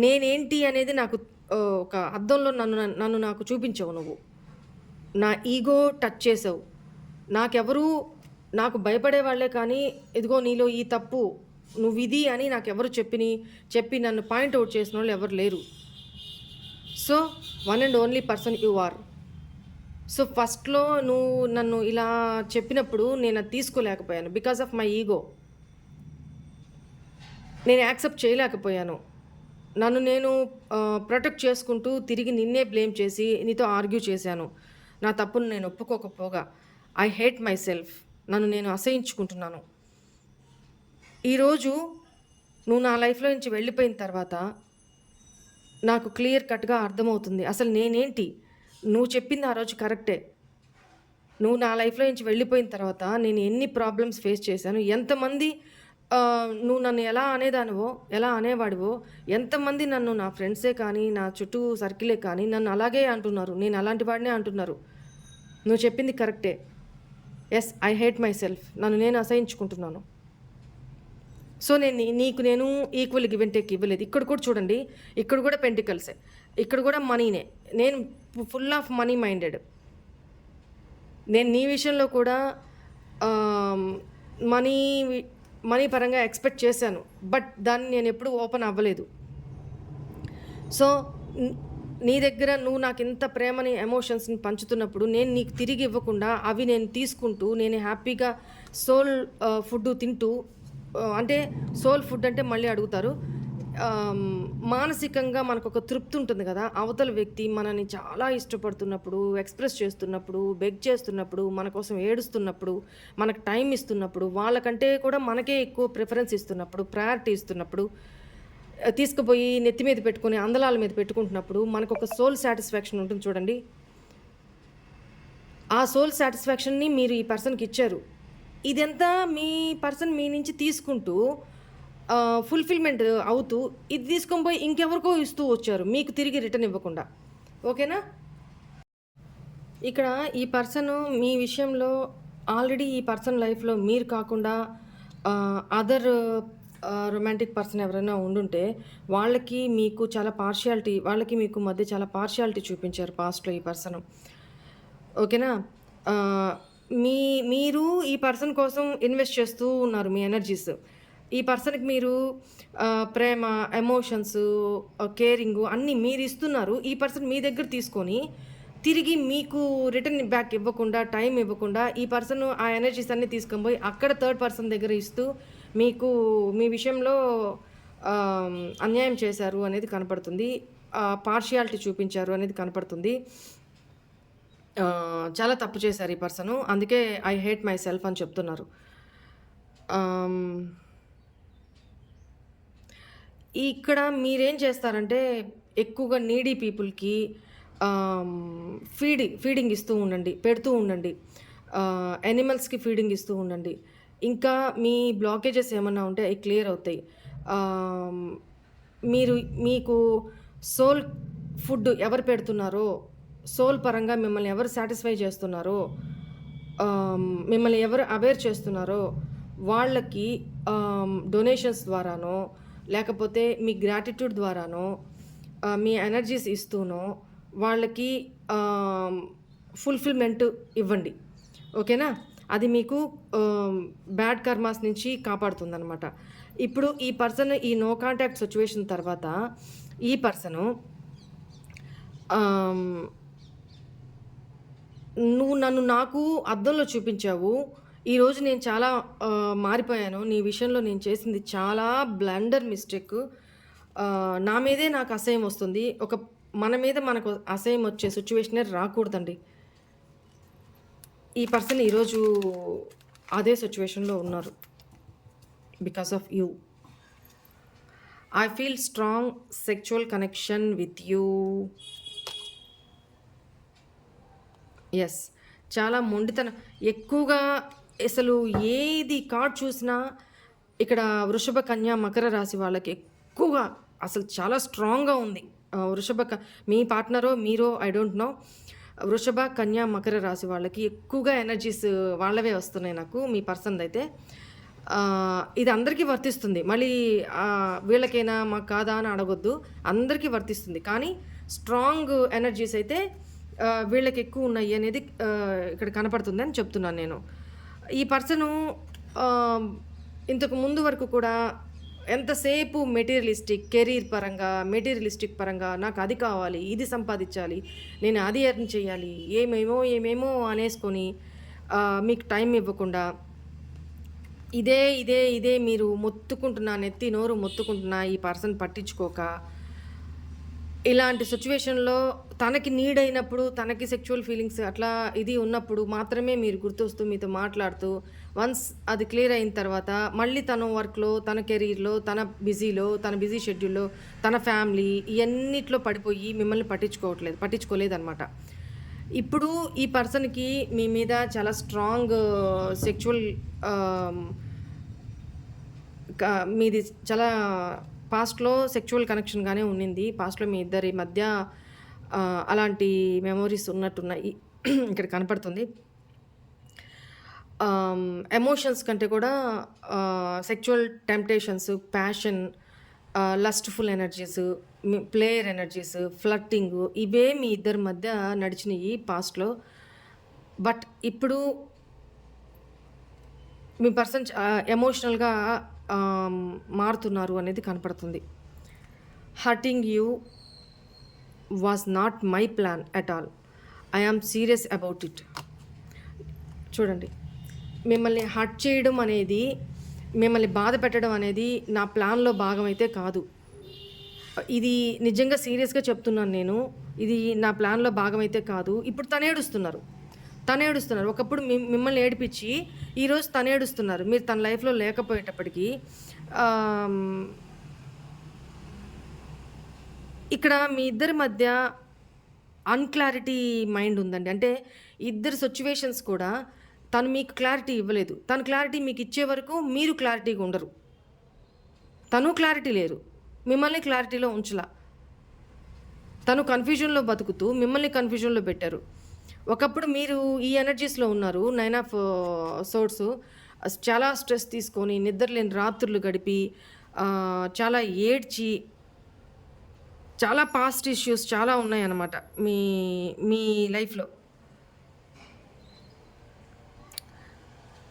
నేనేంటి అనేది నాకు ఒక అద్దంలో నన్ను నాకు చూపించవు. నువ్వు నా ఈగో టచ్ చేసావు. నాకు భయపడే వాళ్ళే కానీ ఇదిగో నీలో ఈ తప్పు నువ్వు ఇది అని నాకెవరు చెప్పి నన్ను పాయింట్అవుట్ చేసిన వాళ్ళు ఎవరు లేరు. So one and only person you are. So ఫస్ట్లో నువ్వు నన్ను ఇలా చెప్పినప్పుడు నేను అది తీసుకోలేకపోయాను. బికాస్ ఆఫ్ మై ఈగో నేను యాక్సెప్ట్ చేయలేకపోయాను. నన్ను నేను ప్రొటెక్ట్ చేసుకుంటూ తిరిగి నిన్నే బ్లేమ్ చేసి నీతో ఆర్గ్యూ చేశాను. నా తప్పును నేను ఒప్పుకోకపోగా ఐ హేట్ మై సెల్ఫ్, నన్ను నేను అసహించుకుంటున్నాను. ఈరోజు నువ్వు నా లైఫ్లో నుంచి వెళ్ళిపోయిన తర్వాత నాకు క్లియర్ కట్గా అర్థమవుతుంది అసలు నేనేంటి. నువ్వు చెప్పింది ఆ రోజు కరెక్టే. నువ్వు నా లైఫ్లో నుంచి వెళ్ళిపోయిన తర్వాత నేను ఎన్ని ప్రాబ్లమ్స్ ఫేస్ చేశాను, ఎంతమంది నువ్వు నన్ను ఎలా అనేదానివో ఎలా అనేవాడివో, ఎంతమంది నన్ను నా ఫ్రెండ్సే కానీ నా చుట్టూ సర్కిలే కానీ నన్ను అలాగే అంటున్నారు, నేను అలాంటి వాడినే అంటున్నారు. నువ్వు చెప్పింది కరెక్టే. Yes, I hate myself, నన్ను నేను అసహించుకుంటున్నాను. సో నేను ఈక్వల్ గివ్ అండ్ టేక్ ఇవ్వలేదు. ఇక్కడ కూడా చూడండి, ఇక్కడ కూడా పెంటికల్సే, ఇక్కడ కూడా మనీనే. నేను ఫుల్ ఆఫ్ మనీ మైండెడ్. నేను నీ విషయంలో కూడా మనీ పరంగా ఎక్స్పెక్ట్ చేశాను, బట్ దాన్ని నేను ఎప్పుడూ ఓపెన్ అవ్వలేదు. సో నీ దగ్గర నువ్వు నాకు ఇంత ప్రేమని ఎమోషన్స్ని పంచుతున్నప్పుడు నేను నీకు తిరిగి ఇవ్వకుండా అవి నేను తీసుకుంటూ నేను హ్యాపీగా సోల్ ఫుడ్ తింటూ, అంటే సోల్ ఫుడ్ అంటే మళ్ళీ అడుగుతారు, మానసికంగా మనకు ఒక తృప్తి ఉంటుంది కదా. అవతల వ్యక్తి మనని చాలా ఇష్టపడుతున్నప్పుడు, ఎక్స్ప్రెస్ చేస్తున్నప్పుడు, బెగ్ చేస్తున్నప్పుడు, మన కోసం ఏడుస్తున్నప్పుడు, మనకు టైం ఇస్తున్నప్పుడు, వాళ్ళకంటే కూడా మనకే ఎక్కువ ప్రిఫరెన్స్ ఇస్తున్నప్పుడు, ప్రయారిటీ ఇస్తున్నప్పుడు, తీసుకుపోయి నెత్తి మీద పెట్టుకుని అందలాల మీద పెట్టుకుంటున్నప్పుడు మనకు ఒక సోల్ సాటిస్ఫాక్షన్ ఉంటుంది చూడండి. ఆ సోల్ సాటిస్ఫాక్షన్ని మీరు ఈ పర్సన్కి ఇచ్చారు. ఇదంతా మీ పర్సన్ మీ నుంచి తీసుకుంటూ ఫుల్ఫిల్మెంట్ అవుతూ ఇది తీసుకొని పోయి ఇంకెవరికో ఇస్తూ వచ్చారు, మీకు తిరిగి రిటర్న్ ఇవ్వకుండా. ఓకేనా? ఇక్కడ ఈ పర్సన్ మీ విషయంలో ఆల్రెడీ ఈ పర్సన్ లైఫ్లో మీరు కాకుండా అదర్ రొమాంటిక్ పర్సన్ ఎవరైనా ఉండుంటే వాళ్ళకి మీకు చాలా పార్షియాలిటీ, వాళ్ళకి మీకు మధ్య చాలా పార్షియాలిటీ చూపించారు పాస్ట్లో ఈ పర్సన్. ఓకేనా? మీరు ఈ పర్సన్ కోసం ఇన్వెస్ట్ చేస్తూ ఉన్నారు మీ ఎనర్జీస్. ఈ పర్సన్కి మీరు ప్రేమ, ఎమోషన్స్, కేరింగ్ అన్నీ మీరు ఇస్తున్నారు. ఈ పర్సన్ మీ దగ్గర తీసుకొని తిరిగి మీకు రిటర్న్ బ్యాక్ ఇవ్వకుండా, టైం ఇవ్వకుండా ఈ పర్సన్ ఆ ఎనర్జీస్ అన్నీ తీసుకొని పోయి అక్కడ థర్డ్ పర్సన్ దగ్గర ఇస్తూ మీకు మీ విషయంలో అన్యాయం చేశారు అనేది కనపడుతుంది, పార్షియాలిటీ చూపించారు అనేది కనపడుతుంది. చాలా తప్పు చేశారు ఈ పర్సను. అందుకే ఐ హేట్ మై సెల్ఫ్ అని చెప్తున్నారు. ఇక్కడ మీరేం చేస్తారంటే ఎక్కువగా నీడీ పీపుల్కి ఫీడింగ్ ఇస్తూ ఉండండి, పెడుతూ ఉండండి. యానిమల్స్కి ఫీడింగ్ ఇస్తూ ఉండండి. ఇంకా మీ బ్లాకేజెస్ ఏమన్నా ఉంటే అవి క్లియర్ అవుతాయి. మీకు సోల్ ఫుడ్ ఎవరు పెడుతున్నారో, సోల్ పరంగా మిమ్మల్ని ఎవరు సాటిస్ఫై చేస్తున్నారో, మిమ్మల్ని ఎవరు అవేర్ చేస్తున్నారో వాళ్ళకి డొనేషన్స్ ద్వారానో లేకపోతే మీ గ్రాటిట్యూడ్ ద్వారానో మీ ఎనర్జీస్ ఇస్తూనో వాళ్ళకి ఫుల్ఫిల్మెంట్ ఇవ్వండి. ఓకేనా? అది మీకు బ్యాడ్ కర్మాస్ నుంచి కాపాడుతుందన్నమాట. ఇప్పుడు ఈ పర్సన్ ఈ నో కాంటాక్ట్ సిచ్యువేషన్ తర్వాత ఈ పర్సను నువ్వు నాకు అద్దంలో చూపించావు, ఈరోజు నేను చాలా మారిపోయాను, నీ విషయంలో నేను చేసింది చాలా బ్లండర్ మిస్టేక్, నా మీదే నాకు అసహ్యం వస్తుంది. మన మీద మనకు అసహ్యం వచ్చే సిచ్యువేషనే రాకూడదండి. ఈ పర్సన్ ఈరోజు అదే సిచ్యువేషన్లో ఉన్నారు because of you. I feel strong sexual connection with you. Yes. చాలా మొండితనం ఎక్కువగా అసలు ఏది కార్డ్ చూసినా ఇక్కడ వృషభ, కన్య, మకర రాశి వాళ్ళకి ఎక్కువగా అసలు చాలా స్ట్రాంగ్‌గా ఉంది. వృషభ మీ పార్ట్నరో, మీరో ఐ డోంట్ నో. వృషభ, కన్య, మకర రాశి వాళ్ళకి ఎక్కువగా ఎనర్జీస్ వాళ్ళవే వస్తున్నాయి నాకు మీ పర్సన్‌దయితే. ఇది అందరికీ వర్తిస్తుంది. మళ్ళీ వీళ్ళకేనా మాకు కాదా అని అడగొద్దు. అందరికీ వర్తిస్తుంది. కానీ స్ట్రాంగ్ ఎనర్జీస్ అయితే వీళ్ళకి ఎక్కువ ఉన్నాయి అనేది ఇక్కడ కనపడుతుందని చెప్తున్నాను నేను. ఈ పర్సను ఇంతకు ముందు వరకు కూడా ఎంతసేపు మెటీరియలిస్టిక్ కెరీర్ పరంగా, మెటీరియలిస్టిక్ పరంగా నాకు అది కావాలి, ఇది సంపాదించాలి, నేను అది ఎర్న్ చేయాలి, ఏమేమో అనేసుకొని మీకు టైం ఇవ్వకుండా ఇదే మీరు మొత్తుకుంటున్నా, నెత్తి నోరు మొత్తుకుంటున్నా ఈ పర్సన్ పట్టించుకోక, ఇలాంటి సిచ్యువేషన్‌లో తనకి నీడ్ అయినప్పుడు, తనకి సెక్చువల్ ఫీలింగ్స్ అట్లా ఇది ఉన్నప్పుడు మాత్రమే మీరు గుర్తొస్తూ మీతో మాట్లాడుతూ, వన్స్ అది క్లియర్ అయిన తర్వాత మళ్ళీ తను వర్క్‌లో, తన కెరీర్‌లో, తన బిజీ షెడ్యూల్‌లో, తన ఫ్యామిలీ ఇయన్నిట్లో పడిపోయి మిమ్మల్ని పట్టించుకోలేదనమాట. ఇప్పుడు ఈ పర్సన్‌కి మీ మీద చాలా స్ట్రాంగ్ సెక్చువల్ మీది చాలా పాస్ట్‌లో సెక్చువల్ కనెక్షన్‌గానే ఉండింది. పాస్ట్‌లో మీ ఇద్దరి మధ్య అలాంటి మెమోరీస్ ఉన్నట్టున్నాయి. ఇక్కడ కనపడుతుంది. ఎమోషన్స్ కంటే కూడా sexual temptations, passion, lustful energies, player energies, flirting ఇవే మీ ఇద్దరి మధ్య నడిచినాయి పాస్ట్‌లో. బట్ ఇప్పుడు మీ పర్సన్ ఎమోషనల్‌గా మారుతున్నారు అనేది కనపడుతుంది. Hurting you was not my plan at all. I am serious about it. చూడండి, మిమ్మల్ని హర్ట్ చేయడం అనేది, మిమ్మల్ని బాధ పెట్టడం అనేది నా ప్లాన్‌లో భాగమైతే కాదు. ఇది నిజంగా సీరియస్‌గా చెప్తున్నాను నేను. ఇది నా ప్లాన్‌లో భాగమైతే కాదు. ఇప్పుడు తనేడుస్తున్నారు. ఒకప్పుడు మిమ్మల్ని ఏడిపించి ఈరోజు తనేడుస్తున్నారు. మీరు తన లైఫ్‌లో లేకపోయేటప్పటికి ఇక్కడ మీ ఇద్దరి మధ్య అన్‌క్లారిటీ మైండ్ ఉందండి. అంటే ఇద్దరి సిట్యుయేషన్స్ కూడా తను మీకు క్లారిటీ ఇవ్వలేదు. తను క్లారిటీ మీకు ఇచ్చే వరకు మీరు క్లారిటీగా ఉండరు. తను క్లారిటీ లేరు. మిమ్మల్ని క్లారిటీలో ఉంచలా. తను కన్‌ఫ్యూజన్‌లో బతుకుతూ మిమ్మల్ని కన్‌ఫ్యూజన్‌లో పెట్టారు. ఒకప్పుడు మీరు ఈ ఎనర్జీస్‌లో ఉన్నారు. 9 ఆఫ్ సోర్డ్స్ చాలా స్ట్రెస్ తీసుకొని నిద్రలేని రాత్రులు గడిపి చాలా ఏడ్చి, చాలా పాస్ట్ ఇష్యూస్ చాలా ఉన్నాయన్నమాట మీ మీ లైఫ్‌లో.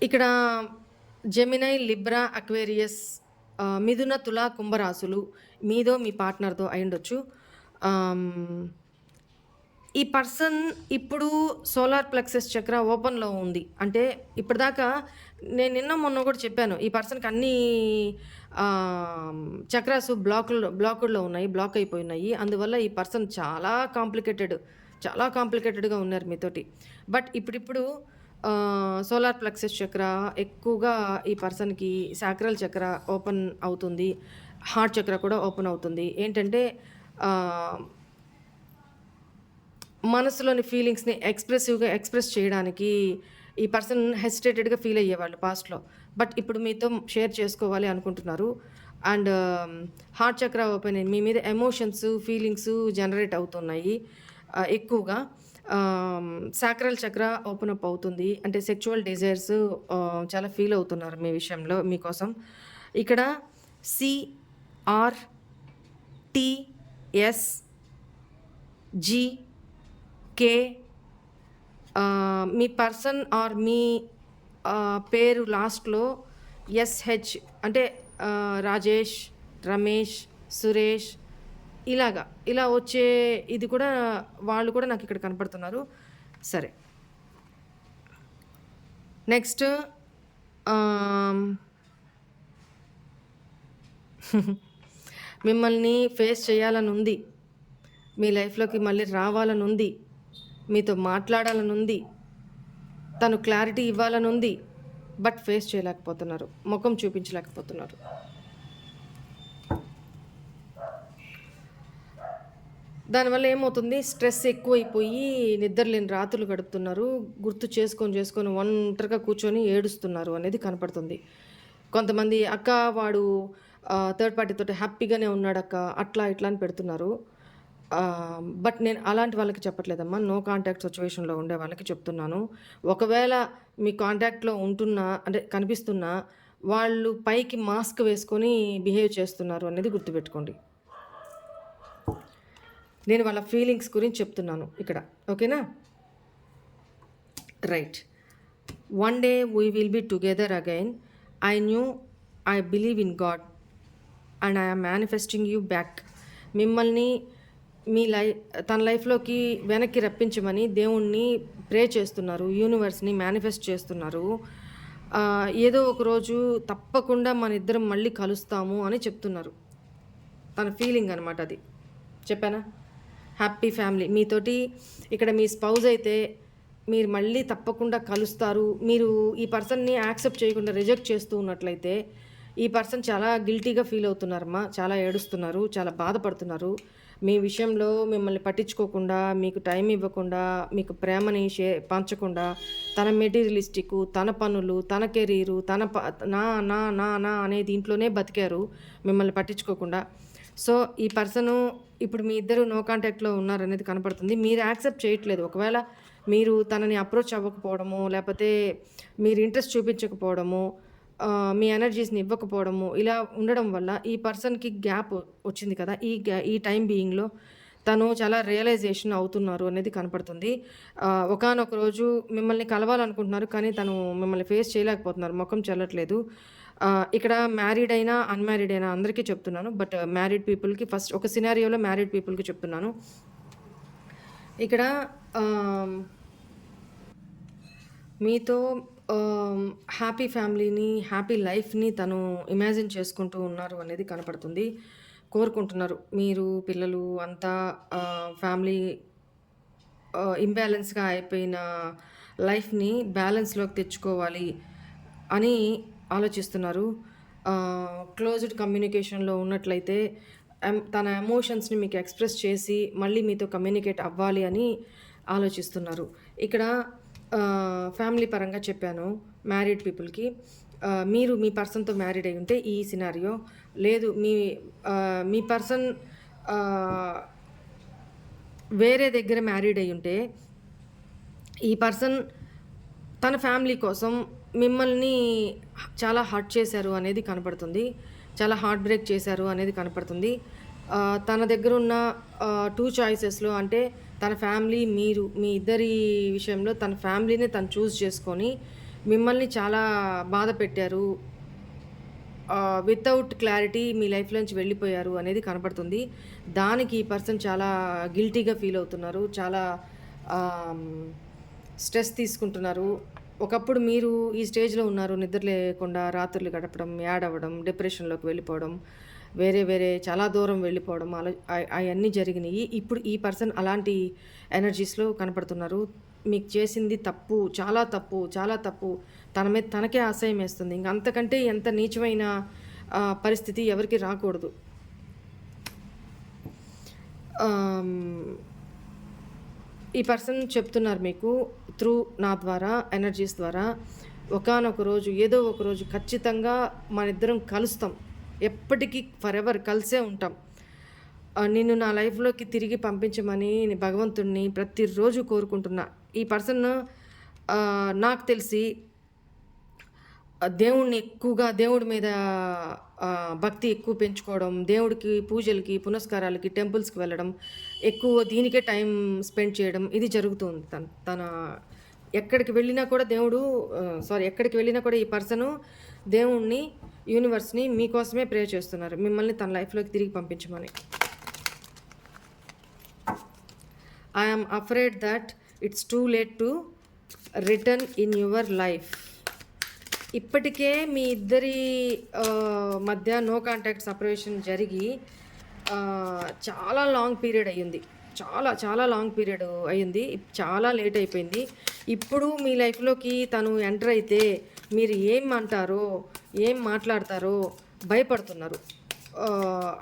ఇక్కడ జెమినై, లిబ్రా, అక్వేరియస్, మిథున, తుల, కుంభరాశులు మీదో మీ పార్ట్నర్‌దో అయ్యుండొచ్చు. ఈ పర్సన్ ఇప్పుడు సోలార్ ప్లెక్సస్ చక్ర ఓపెన్‌లో ఉంది. అంటే ఇప్పటిదాకా నేను నిన్న మొన్న కూడా చెప్పాను. ఈ పర్సన్‌కి అన్ని చక్రాస్ బ్లాక్డ్‌లో ఉన్నాయి. బ్లాక్ అయిపోయినాయి. అందువల్ల ఈ పర్సన్ చాలా కాంప్లికేటెడ్‌గా ఉన్నారు మీతోటి. బట్ ఇప్పుడిప్పుడు సోలార్ ప్లెక్సస్ చక్ర ఎక్కువగా ఈ పర్సన్‌కి సాక్రల్ చక్ర ఓపెన్ అవుతుంది. హార్ట్ చక్ర కూడా ఓపెన్ అవుతుంది. ఏంటంటే మనసులోని ఫీలింగ్స్‌ని ఎక్స్‌ప్రెస్ చేయడానికి ఈ పర్సన్ హెసిటేటెడ్‌గా ఫీల్ అయ్యేవాళ్ళు పాస్ట్‌లో. బట్ ఇప్పుడు మీతో షేర్ చేసుకోవాలి అనుకుంటున్నారు. అండ్ హార్ట్ చక్ర ఓపెన్ అయింది. మీ మీద ఎమోషన్స్, ఫీలింగ్స్ జనరేట్ అవుతున్నాయి ఎక్కువగా. సాక్రల్ చక్ర ఓపెన్ అప్ అవుతుంది. అంటే సెక్చువల్ డిజైర్స్ చాలా ఫీల్ అవుతున్నారు మీ విషయంలో మీకోసం. ఇక్కడ CRTSG మీ పర్సన్ ఆర్ మీ పేరు లాస్ట్‌లో SH అంటే రాజేష్, రమేష్, సురేష్ ఇలా వచ్చే ఇది కూడా వాళ్ళు కూడా నాకు ఇక్కడ కనపడుతున్నారు. సరే, నెక్స్ట్ మిమ్మల్ని ఫేస్ చేయాలని ఉంది. మీ లైఫ్‌లోకి మళ్ళీ రావాలని ఉంది. మీతో మాట్లాడాలని ఉంది. తను క్లారిటీ ఇవ్వాలని ఉంది. బట్ ఫేస్ చేయలేకపోతున్నారు. ముఖం చూపించలేకపోతున్నారు. దానివల్ల ఏమవుతుంది, స్ట్రెస్ ఎక్కువైపోయి నిద్రలేని రాత్రులు గడుపుతున్నారు. గుర్తు చేసుకొని ఒంటరిగా కూర్చొని ఏడుస్తున్నారు అనేది కనపడుతుంది. కొంతమంది అక్క వాడు థర్డ్ పార్టీతోటి హ్యాపీగానే ఉన్నాడక్క, అట్లా ఇట్లా అని పెడుతున్నారు. బట్ నేను అలాంటి వాళ్ళకి చెప్పట్లేదమ్మా. నో కాంటాక్ట్ సిచ్యువేషన్‌లో ఉండే వాళ్ళకి చెప్తున్నాను. ఒకవేళ మీ కాంటాక్ట్‌లో ఉంటున్నా అంటే కనిపిస్తున్నా, వాళ్ళు పైకి మాస్క్ వేసుకొని బిహేవ్ చేస్తున్నారు అనేది గుర్తుపెట్టుకోండి. నేను వాళ్ళ ఫీలింగ్స్ గురించి చెప్తున్నాను ఇక్కడ. ఓకేనా? Right. One day we will be together again. I believe in God and I am manifesting you back. మిమ్మల్ని తన లైఫ్లోకి వెనక్కి రప్పించమని దేవుణ్ణి ప్రే చేస్తున్నారు, యూనివర్స్ని మేనిఫెస్ట్ చేస్తున్నారు. ఏదో ఒక రోజు తప్పకుండా మన ఇద్దరం మళ్ళీ కలుస్తాము అని చెప్తున్నారు. తన ఫీలింగ్ అనమాట అది. చెప్పానా? హ్యాపీ ఫ్యామిలీ మీతోటి. ఇక్కడ మీ స్పౌజ్ అయితే మీరు మళ్ళీ తప్పకుండా కలుస్తారు. మీరు ఈ పర్సన్ని యాక్సెప్ట్ చేయకుండా రిజెక్ట్ చేస్తూ ఉన్నట్లయితే ఈ పర్సన్ చాలా గిల్టీగా ఫీల్ అవుతున్నారమ్మా. చాలా ఏడుస్తున్నారు, చాలా బాధపడుతున్నారు. మీ విషయంలో మిమ్మల్ని పట్టించుకోకుండా, మీకు టైం ఇవ్వకుండా, మీకు ప్రేమని పంచకుండా, తన మెటీరియలిస్టిక్, తన పనులు, తన కెరీరు, నా నా నా నా అనే దీంట్లోనే బతికారు మిమ్మల్ని పట్టించుకోకుండా. సో ఈ పర్సను ఇప్పుడు మీ ఇద్దరు నో కాంటాక్ట్లో ఉన్నారనేది కనపడుతుంది. మీరు యాక్సెప్ట్ చేయట్లేదు. ఒకవేళ మీరు తనని అప్రోచ్ అవ్వకపోవడము, లేకపోతే మీరు ఇంట్రెస్ట్ చూపించకపోవడము, మీ ఎనర్జీస్ని ఇవ్వకపోవడము, ఇలా ఉండడం వల్ల ఈ పర్సన్కి గ్యాప్ వచ్చింది కదా. ఈ టైం బీయింగ్లో తను చాలా రియలైజేషన్ అవుతున్నారు అనేది కనపడుతుంది. ఒకానొక రోజు మిమ్మల్ని కలవాలనుకుంటున్నారు, కానీ తను మిమ్మల్ని ఫేస్ చేయలేకపోతున్నారు, ముఖం చెల్లట్లేదు. ఇక్కడ మ్యారీడ్ అయినా అన్మ్యారీడ్ అయినా అందరికీ చెప్తున్నాను. బట్ మ్యారీడ్ పీపుల్కి ఫస్ట్ ఒక సినారియోలో మ్యారీడ్ పీపుల్కి చెప్తున్నాను. ఇక్కడ మీతో హ్యాపీ ఫ్యామిలీని, హ్యాపీ లైఫ్ని తను ఇమాజిన్ చేసుకుంటూ ఉన్నారు అనేది కనపడుతుంది. కోరుకుంటున్నారు మీరు పిల్లలు అంతా ఫ్యామిలీ ఇంబ్యాలెన్స్గా అయిపోయిన లైఫ్ని బ్యాలెన్స్లోకి తెచ్చుకోవాలి అని ఆలోచిస్తున్నారు. క్లోజ్డ్ కమ్యూనికేషన్లో ఉన్నట్లయితే తన ఎమోషన్స్ని మీకు ఎక్స్ప్రెస్ చేసి మళ్ళీ మీతో కమ్యూనికేట్ అవ్వాలి అని ఆలోచిస్తున్నారు. ఇక్కడ ఫ్యామిలీ పరంగా చెప్పాను మ్యారీడ్ పీపుల్కి. మీరు మీ పర్సన్తో మ్యారీడ్ అయి ఉంటే ఈ సినారియో లేదు, మీ పర్సన్ వేరే దగ్గర మ్యారీడ్ అయి ఉంటే ఈ పర్సన్ తన ఫ్యామిలీ కోసం మిమ్మల్ని చాలా హర్ట్ చేశారు అనేది కనపడుతుంది. చాలా హార్ట్ బ్రేక్ చేశారు అనేది కనపడుతుంది. తన దగ్గర ఉన్న 2 చాయిసెస్లో అంటే తన ఫ్యామిలీ, మీరు, మీ ఇద్దరి విషయంలో తన ఫ్యామిలీని తను చూస్ చేసుకొని మిమ్మల్ని చాలా బాధ పెట్టారు. వితౌట్ క్లారిటీ మీ లైఫ్లోంచి వెళ్ళిపోయారు అనేది కనపడుతుంది. దానికి ఈ పర్సన్ చాలా గిల్టీగా ఫీల్ అవుతున్నారు, చాలా స్ట్రెస్ తీసుకుంటున్నారు. ఒకప్పుడు మీరు ఈ స్టేజ్లో ఉన్నారు, నిద్ర లేకుండా రాత్రులు గడపడం, యాడ్ అవ్వడం, డిప్రెషన్లోకి వెళ్ళిపోవడం, వేరే చాలా దూరం వెళ్ళిపోవడం, అవన్నీ జరిగినాయి. ఇప్పుడు ఈ పర్సన్ అలాంటి ఎనర్జీస్లో కనపడుతున్నారు. మీకు చేసింది తప్పు, చాలా తప్పు, తన మీద తనకే అసహ్యం వేస్తుంది. ఇంక అంతకంటే ఎంత నీచమైన పరిస్థితి ఎవరికి రాకూడదు. ఈ పర్సన్ చెప్తున్నారు మీకు త్రూ నా ద్వారా, ఎనర్జీస్ ద్వారా, ఒకానొక రోజు ఏదో ఒక రోజు ఖచ్చితంగా మన ఇద్దరం కలుస్తాం, ఎప్పటికీ ఫర్ ఎవర్ కలిసే ఉంటాం. నిన్ను నా లైఫ్లోకి తిరిగి పంపించమని భగవంతుడిని ప్రతిరోజు కోరుకుంటున్నా. ఈ పర్సన్ నాకు తెలిసి దేవుడిని ఎక్కువగా, దేవుడి మీద భక్తి ఎక్కువ పెంచుకోవడం, దేవుడికి పూజలకి, పునస్కారాలకి, టెంపుల్స్కి వెళ్ళడం, ఎక్కువ దీనికే టైం స్పెండ్ చేయడం, ఇది జరుగుతుంది. తన ఎక్కడికి వెళ్ళినా కూడా ఎక్కడికి వెళ్ళినా కూడా ఈ పర్సను దేవుణ్ణి, యూనివర్స్ని మీకోసమే ప్రే చేస్తున్నారు, మిమ్మల్ని తన లైఫ్లోకి తిరిగి పంపించమని. I am afraid that it's too late to return in your life. ఇప్పటికే మీ ఇద్దరి మధ్య నో కాంటాక్ట్ సపరేషన్ జరిగి చాలా లాంగ్ పీరియడ్ అయ్యింది. చాలా లాంగ్ పీరియడ్ అయ్యింది. చాలా లేట్ అయిపోయింది. ఇప్పుడు మీ లైఫ్లోకి తను ఎంటర్ అయితే మీరు ఏం అంటారో, ఏం మాట్లాడతారో భయపడుతున్నారు.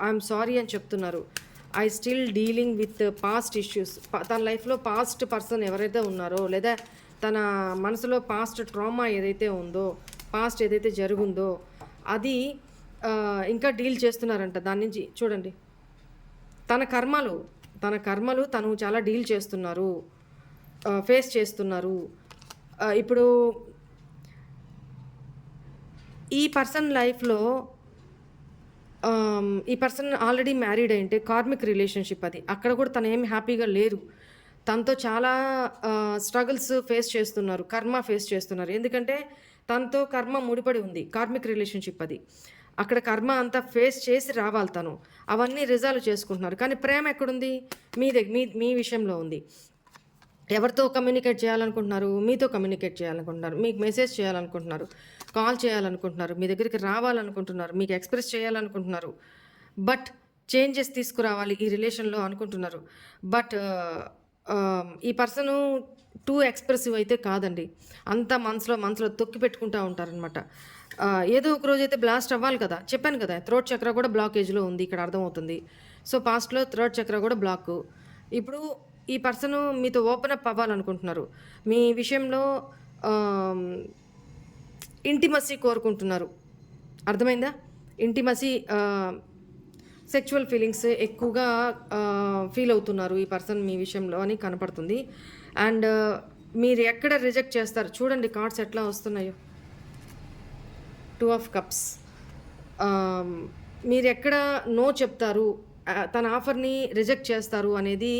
ఐఎమ్ సారీ అని చెప్తున్నారు. I still dealing with past issues. తన లైఫ్లో పాస్ట్ పర్సన్ ఎవరైతే ఉన్నారో, లేదా తన మనసులో పాస్ట్ ట్రామా ఏదైతే ఉందో, పాస్ట్ ఏదైతే జరుగుందో అది ఇంకా డీల్ చేస్తున్నారంట. దాని నుంచి చూడండి, తన కర్మలు తను చాలా డీల్ చేస్తున్నారు, ఫేస్ చేస్తున్నారు. ఇప్పుడు ఈ పర్సన్ లైఫ్లో ఈ పర్సన్ ఆల్రెడీ మ్యారీడ్ అయింటే కార్మిక్ రిలేషన్షిప్ అది. అక్కడ కూడా తను ఏమి హ్యాపీగా లేరు. తనతో చాలా స్ట్రగుల్స్ ఫేస్ చేస్తున్నారు, కర్మ ఫేస్ చేస్తున్నారు. ఎందుకంటే తనతో కర్మ ముడిపడి ఉంది, కార్మిక్ రిలేషన్షిప్ అది. అక్కడ కర్మ అంతా ఫేస్ చేసి రావాలి తను. అవన్నీ రిజాల్వ్ చేసుకుంటున్నారు. కానీ ప్రేమ ఎక్కడుంది? మీ విషయంలో ఉంది. ఎవరితో కమ్యూనికేట్ చేయాలనుకుంటున్నారు? మీతో కమ్యూనికేట్ చేయాలనుకుంటున్నారు, మీకు మెసేజ్ చేయాలనుకుంటున్నారు, కాల్ చేయాలనుకుంటున్నారు, మీ దగ్గరికి రావాలనుకుంటున్నారు, మీకు ఎక్స్ప్రెస్ చేయాలనుకుంటున్నారు. బట్ చేంజెస్ తీసుకురావాలి ఈ రిలేషన్లో అనుకుంటున్నారు. బట్ ఈ పర్సను టూ ఎక్స్ప్రెసివ్ అయితే కాదండి. అంతా మనసులో తొక్కి పెట్టుకుంటూ ఉంటారనమాట. ఏదో ఒక రోజు అయితే బ్లాస్ట్ అవ్వాలి కదా. చెప్పాను కదా, థ్రోట్ చక్ర కూడా బ్లాకేజ్లో ఉంది, ఇక్కడ అర్థమవుతుంది. సో పాస్ట్లో థ్రోట్ చక్ర కూడా బ్లాక్. ఇప్పుడు ఈ పర్సను మీతో ఓపెన్ అప్ అవ్వాలనుకుంటున్నారు. మీ విషయంలో ఇంటిమసీ కోరుకుంటున్నారు. అర్థమైందా? ఇంటిమసీ, సెక్చువల్ ఫీలింగ్స్ ఎక్కువగా ఫీల్ అవుతున్నారు ఈ పర్సన్ మీ విషయంలో అని కనపడుతుంది. అండ్ మీరు ఎక్కడ రిజెక్ట్ చేస్తారు చూడండి, కార్డ్స్ ఎట్లా వస్తున్నాయో. 2 ఆఫ్ కప్స్. మీరు ఎక్కడ నో చెప్తారు, తన ఆఫర్ని రిజెక్ట్ చేస్తారు అనేది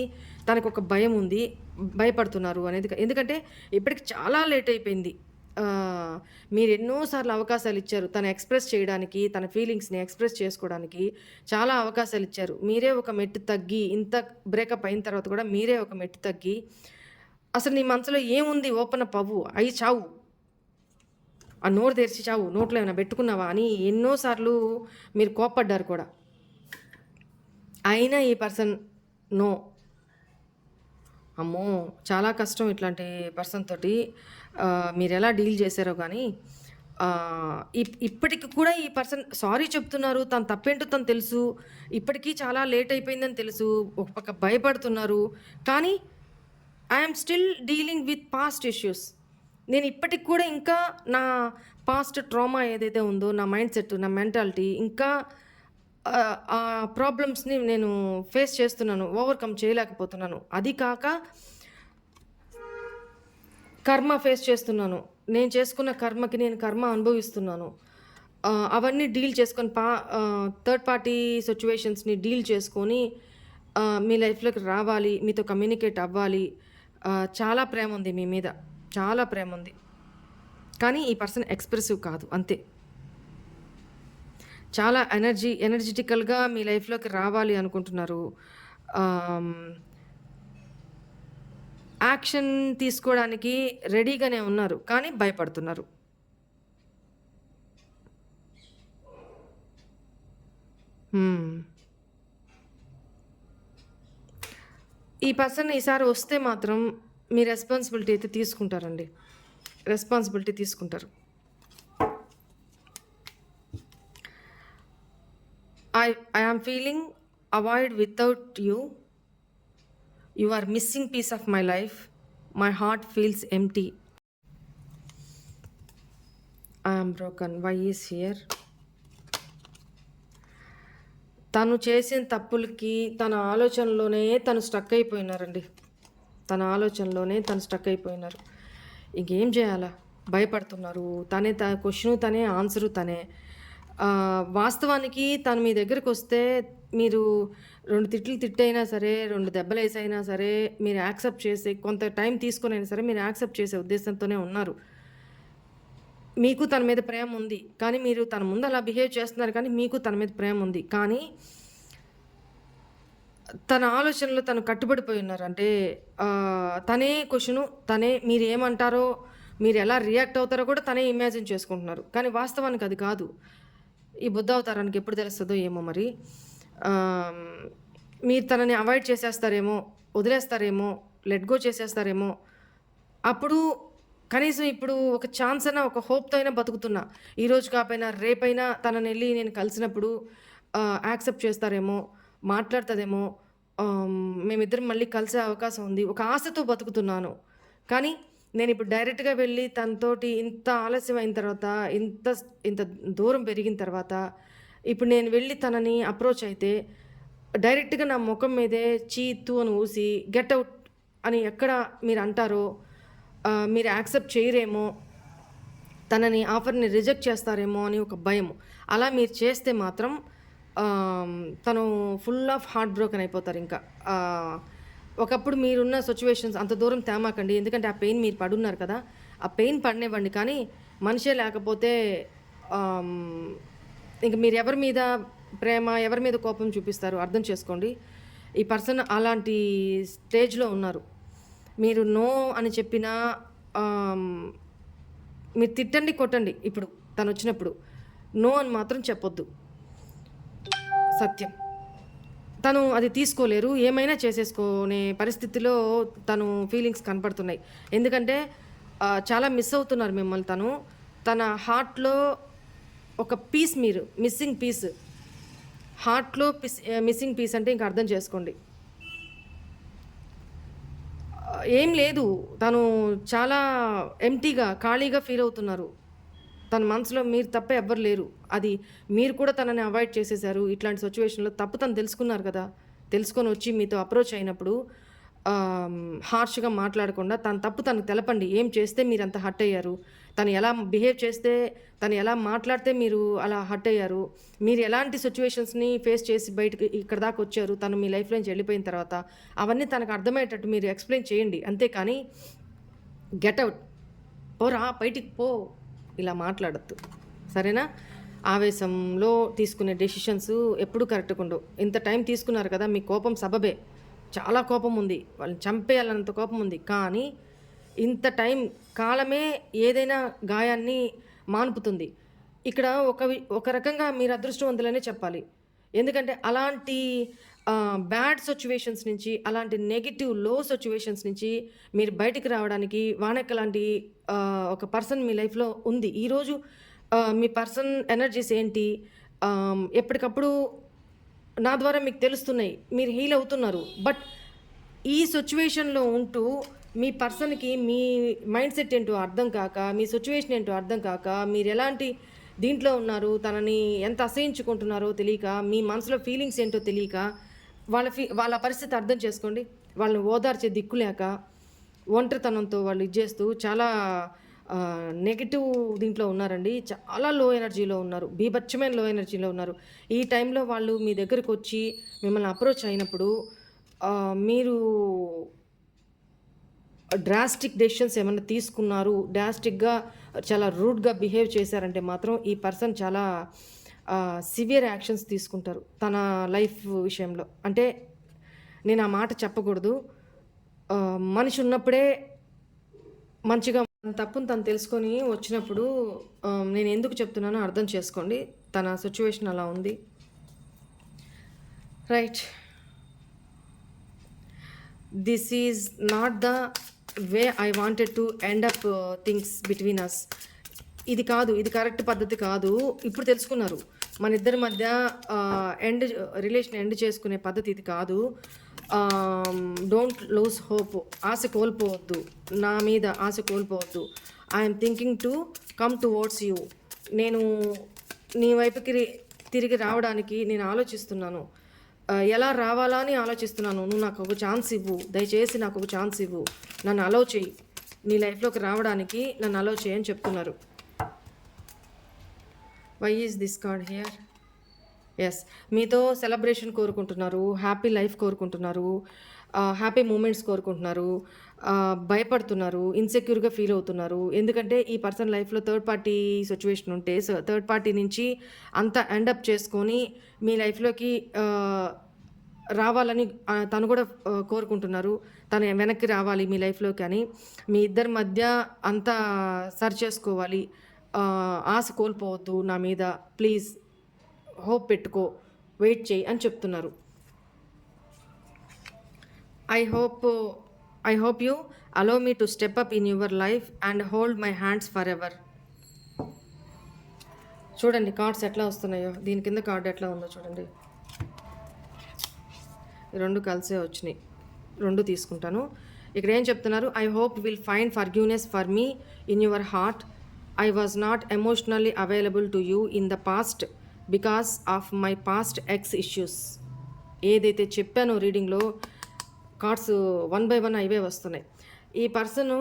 తనకు ఒక భయం ఉంది, భయపడుతున్నారు అనేది. ఎందుకంటే ఇప్పటికి చాలా లేట్ అయిపోయింది. మీరు ఎన్నోసార్లు అవకాశాలు ఇచ్చారు తను ఎక్స్ప్రెస్ చేయడానికి, తన ఫీలింగ్స్ని ఎక్స్ప్రెస్ చేసుకోవడానికి చాలా అవకాశాలు ఇచ్చారు. మీరే ఒక మెట్టు తగ్గి, ఇంత బ్రేకప్ అయిన తర్వాత కూడా మీరే ఒక మెట్టు తగ్గి, అసలు నీ మనసులో ఏముంది ఓపెన్ అప్ అవ్వు, అయి చావు, ఆ నోరు తెరిచి చావు, నోట్లో ఏమైనా పెట్టుకున్నావా అని ఎన్నోసార్లు మీరు కోప్పడ్డారు కూడా. అయినా ఈ పర్సన్ నో. అమ్మో చాలా కష్టం ఇట్లాంటి పర్సన్ తోటి. మీరు ఎలా డీల్ చేశారో కానీ ఇప్పటికి కూడా ఈ పర్సన్ సారీ చెప్తున్నారు. తను తప్పేంటో తను తెలుసు, ఇప్పటికీ చాలా లేట్ అయిపోయిందని తెలుసు, ఒక పక్క భయపడుతున్నారు. కానీ I'm still dealing with past issues. నేను ఇప్పటికి కూడా ఇంకా నా పాస్ట్ ట్రామా ఏదైతే ఉందో, నా మైండ్ సెట్, నా మెంటాలిటీ, ఇంకా ఆ ప్రాబ్లమ్స్ని నేను ఫేస్ చేస్తున్నాను, ఓవర్కమ్ చేయలేకపోతున్నాను. అది కాక కర్మ ఫేస్ చేస్తున్నాను. నేను చేసుకున్న కర్మకి నేను కర్మ అనుభవిస్తున్నాను. అవన్నీ డీల్ చేసుకొని థర్డ్ పార్టీ సిచ్యువేషన్స్ని డీల్ చేసుకొని మీ లైఫ్లోకి రావాలి, మీతో కమ్యూనికేట్ అవ్వాలి. చాలా ప్రేమ ఉంది మీ మీద, చాలా ప్రేమ ఉంది. కానీ ఈ పర్సన్ ఎక్స్ప్రెసివ్ కాదు, అంతే. చాలా ఎనర్జెటికల్గా మీ లైఫ్లోకి రావాలి అనుకుంటున్నారు. యాక్షన్ తీసుకోవడానికి రెడీగానే ఉన్నారు, కానీ భయపడుతున్నారు. ఈ పర్సన్ ఈసారి వస్తే మాత్రం మీ రెస్పాన్సిబిలిటీ అయితే తీసుకుంటారండి, రెస్పాన్సిబిలిటీ తీసుకుంటారు. I am feeling avoid without you. You are missing piece of my life. My heart feels empty. I am broken. Why is here? తను చేసిన తప్పులకి తన ఆలోచనలోనే తను స్టక్ అయిపోయినారండి. తన ఆలోచనలోనే తను స్టక్ అయిపోయినారు. ఇంకేం చేయాలా? భయపడుతున్నారు. తనే క్వశ్చను తనే, ఆన్సరు తనే. వాస్తవానికి తను మీ దగ్గరికి వస్తే మీరు 2 తిట్లు తిట్టైనా సరే, 2 దెబ్బలు వేసైనా సరే మీరు యాక్సెప్ట్ చేసి, కొంత టైం తీసుకొని అయినా సరే మీరు యాక్సెప్ట్ చేసే ఉద్దేశంతోనే ఉన్నారు. మీకు తన మీద ప్రేమ ఉంది, కానీ మీరు తన ముందు అలా బిహేవ్ చేస్తున్నారు, కానీ మీకు తన మీద ప్రేమ ఉంది. కానీ తన ఆలోచనలో తను కట్టుబడిపోయి ఉన్నారు. అంటే తనే క్వశ్చను, తనే మీరు ఏమంటారో, మీరు ఎలా రియాక్ట్ అవుతారో కూడా తనే ఇమాజిన్ చేసుకుంటున్నారు. కానీ వాస్తవానికి అది కాదు. ఈ బుద్ధ అవతారానికి ఎప్పుడు తెలుస్తుందో ఏమో మరి. మీరు తనని అవాయిడ్ చేసేస్తారేమో, వదిలేస్తారేమో, లెట్ గో చేసేస్తారేమో. అప్పుడు కనీసం ఇప్పుడు ఒక ఛాన్స్ అయినా, ఒక హోప్తో అయినా బతుకుతున్నా. ఈరోజు కాకపోయినా రేపైనా తనని వెళ్ళి నేను కలిసినప్పుడు యాక్సెప్ట్ చేస్తారేమో, మాట్లాడుతుందేమో, మేమిద్దరం మళ్ళీ కలిసే అవకాశం ఉంది, ఒక ఆశతో బతుకుతున్నాను. కానీ నేను ఇప్పుడు డైరెక్ట్గా వెళ్ళి తనతోటి ఇంత ఆలస్యం అయిన తర్వాత, ఇంత ఇంత దూరం పెరిగిన తర్వాత, ఇప్పుడు నేను వెళ్ళి తనని అప్రోచ్ అయితే డైరెక్ట్గా నా ముఖం మీదే చీ తూ అని ఊసి గెట్ అవుట్ అని ఎక్కడ మీరు అంటారో, మీరు యాక్సెప్ట్ చేయరేమో, తనని ఆఫర్ని రిజెక్ట్ చేస్తారేమో అని ఒక భయం. అలా మీరు చేస్తే మాత్రం తను ఫుల్ ఆఫ్ హార్ట్ బ్రోకెన్ అయిపోతారు ఇంకా. ఒకప్పుడు మీరున్న సిచ్యువేషన్స్ అంత దూరం తేమాకండి, ఎందుకంటే ఆ పెయిన్ మీరు పడున్నారు కదా, ఆ పెయిన్ పడినివ్వండి. కానీ మనిషే లేకపోతే ఇంక మీరు ఎవరి మీద ప్రేమ, ఎవరి మీద కోపం చూపిస్తారు అర్థం చేసుకోండి. ఈ పర్సన్ అలాంటి స్టేజ్లో ఉన్నారు. మీరు నో అని చెప్పినా మీరు తిట్టండి, కొట్టండి. ఇప్పుడు తను వచ్చినప్పుడు నో అని మాత్రం చెప్పొద్దు. సత్యం. తను అది తీసుకోలేరు, ఏమైనా చేసేసుకునే పరిస్థితిలో తను ఫీలింగ్స్ కనపడుతున్నాయి. ఎందుకంటే చాలా మిస్ అవుతున్నారు మిమ్మల్ని. తన హార్ట్లో ఒక పీస్, మీరు మిస్సింగ్ పీస్. హార్ట్లో మిస్సింగ్ పీస్ అంటే ఇంక అర్థం చేసుకోండి. ఏం లేదు, తను చాలా ఎంప్టీగా, ఖాళీగా ఫీల్ అవుతున్నారు. తన మనసులో మీరు తప్ప ఎవ్వరు లేరు. అది మీరు కూడా తనని అవాయిడ్ చేసేసారు. ఇట్లాంటి సిచ్యువేషన్లో తప్పు తను తెలుసుకున్నారు కదా, తెలుసుకొని వచ్చి మీతో అప్రోచ్ అయినప్పుడు హార్ష్గా మాట్లాడకుండా తన తప్పు తనకు తెలపండి. ఏం చేస్తే మీరు అంత హర్ట్ అయ్యారు, తను ఎలా బిహేవ్ చేస్తే, తను ఎలా మాట్లాడితే మీరు అలా హర్ట్ అయ్యారు, మీరు ఎలాంటి సిచ్యువేషన్స్ని ఫేస్ చేసి బయటకు ఇక్కడ దాకా వచ్చారు, తను మీ లైఫ్లోంచి వెళ్ళిపోయిన తర్వాత అవన్నీ తనకు అర్థమయ్యేటట్టు మీరు ఎక్స్ప్లెయిన్ చేయండి. అంతేకాని గెట్ అవుట్, పోరా బయటికి పో, ఇలా మాట్లాడద్దు. సరేనా? ఆవేశంలో తీసుకునే డెసిషన్స్ ఎప్పుడు కరెక్ట్గా ఉండవు. ఇంత టైం తీసుకున్నారు కదా, మీ కోపం సబబే, చాలా కోపం ఉంది, వాళ్ళని చంపేయాలన్నంత కోపం ఉంది. కానీ ఇంత టైం కాలమే ఏదైనా గాయాన్ని మాన్పుతుంది. ఇక్కడ ఒక రకంగా మీరు అదృష్టవంతులనే చెప్పాలి. ఎందుకంటే అలాంటి బ్యాడ్ సిచ్యువేషన్స్ నుంచి, అలాంటి నెగిటివ్ లో సిచ్యువేషన్స్ నుంచి మీరు బయటికి రావడానికి వానెక్క లాంటి ఒక పర్సన్ మీ లైఫ్లో ఉంది. ఈరోజు మీ పర్సన్ ఎనర్జీస్ ఏంటి ఎప్పటికప్పుడు నా ద్వారా మీకు తెలుస్తున్నాయి, మీరు హీల్ అవుతున్నారు. బట్ ఈ సిచ్యువేషన్లో ఉంటూ మీ పర్సన్కి మీ మైండ్ సెట్ ఏంటో అర్థం కాక, మీ సిచ్యువేషన్ ఏంటో అర్థం కాక, మీరు ఎలాంటి దీంట్లో ఉన్నారు, తనని ఎంత అసహించుకుంటున్నారో తెలియక, మీ మనసులో ఫీలింగ్స్ ఏంటో తెలియక, వాళ్ళ పరిస్థితి అర్థం చేసుకోండి. వాళ్ళని ఓదార్చే దిక్కు లేక, ఒంటరితనంతో వాళ్ళు ఇచ్చేస్తూ చాలా నెగిటివ్ దీంట్లో ఉన్నారండి. చాలా లో ఎనర్జీలో ఉన్నారు, బీభత్సమైన లో ఎనర్జీలో ఉన్నారు. ఈ టైంలో వాళ్ళు మీ దగ్గరకు వచ్చి మిమ్మల్ని అప్రోచ్ అయినప్పుడు మీరు డ్రాస్టిక్ డెసిషన్స్ ఏమైనా తీసుకున్నారు, డ్రాస్టిక్గా చాలా రూడ్గా బిహేవ్ చేశారంటే మాత్రం ఈ పర్సన్ చాలా సివియర్ యాక్షన్స్ తీసుకుంటారు తన లైఫ్ విషయంలో. అంటే నేను ఆ మాట చెప్పకూడదు, మనిషి ఉన్నప్పుడే మంచిగా తప్పును తను తెలుసుకొని వచ్చినప్పుడు నేను ఎందుకు చెప్తున్నానో అర్థం చేసుకోండి. తన సిచ్యువేషన్ అలా ఉంది. Right, this is not the way I wanted to end up things between us. ఇది కాదు, ఇది కరెక్ట్ పద్ధతి కాదు. ఇప్పుడు తెలుసుకున్నారు మన ఇద్దరి మధ్య రిలేషన్ ఎండ్ చేసుకునే పద్ధతి ఇది కాదు. డోంట్ లూజ్ హోప్, ఆశ కోల్పోవద్దు, నా మీద ఆశ కోల్పోవద్దు. I'm thinking to come towards you. నేను నీ వైపుకి తిరిగి రావడానికి నేను ఆలోచిస్తున్నాను. ఎలా రావాలా అని ఆలోచిస్తున్నాను. నువ్వు నాకు ఒక ఛాన్స్ ఇవ్వు, దయచేసి నాకు ఒక ఛాన్స్ ఇవ్వు, నన్ను అలౌ చేయి, నీ లైఫ్లోకి రావడానికి నన్ను అలౌ చేయి అని చెప్తున్నారు. Why is this card here? Yes, మీతో సెలబ్రేషన్ కోరుకుంటున్నారు, హ్యాపీ లైఫ్ కోరుకుంటున్నారు, హ్యాపీ మూమెంట్స్ కోరుకుంటున్నారు, భయపడుతున్నారు, ఇన్సెక్యూర్గా ఫీల్ అవుతున్నారు. ఎందుకంటే ఈ పర్సన్ లైఫ్లో థర్డ్ పార్టీ సిచ్యువేషన్ ఉంటే థర్డ్ పార్టీ నుంచి అంతా ఎండప్ చేసుకొని మీ లైఫ్లోకి రావాలని తను కూడా కోరుకుంటున్నారు. తను వెనక్కి రావాలి మీ లైఫ్లోకి అని, మీ ఇద్దరి మధ్య అంతా సరి చేసుకోవాలి. ఆశ కోల్పోవద్దు నా మీద, ప్లీజ్ హోప్ పెట్టుకో, వెయిట్ చేయి అని చెప్తున్నారు. I hope you allow me to step up in your life and hold my hands forever. చూడండి కార్డ్స్ ఎట్లా వస్తున్నాయో, దీని కింద కార్డ్ ఎట్లా ఉందో చూడండి. రెండు కలిసే వచ్చినాయి. రెండు తీసుకుంటాను. ఇక్కడ ఏం చెప్తున్నారు, I hope will find ఫర్గ్యూనెస్ for me in your heart. I was not emotionally available to you in the past because of my past X issues. ఏదైతే చెప్పానో రీడింగ్లో కార్డ్స్ 1 by 1 అవే వస్తున్నాయి. ఈ పర్సను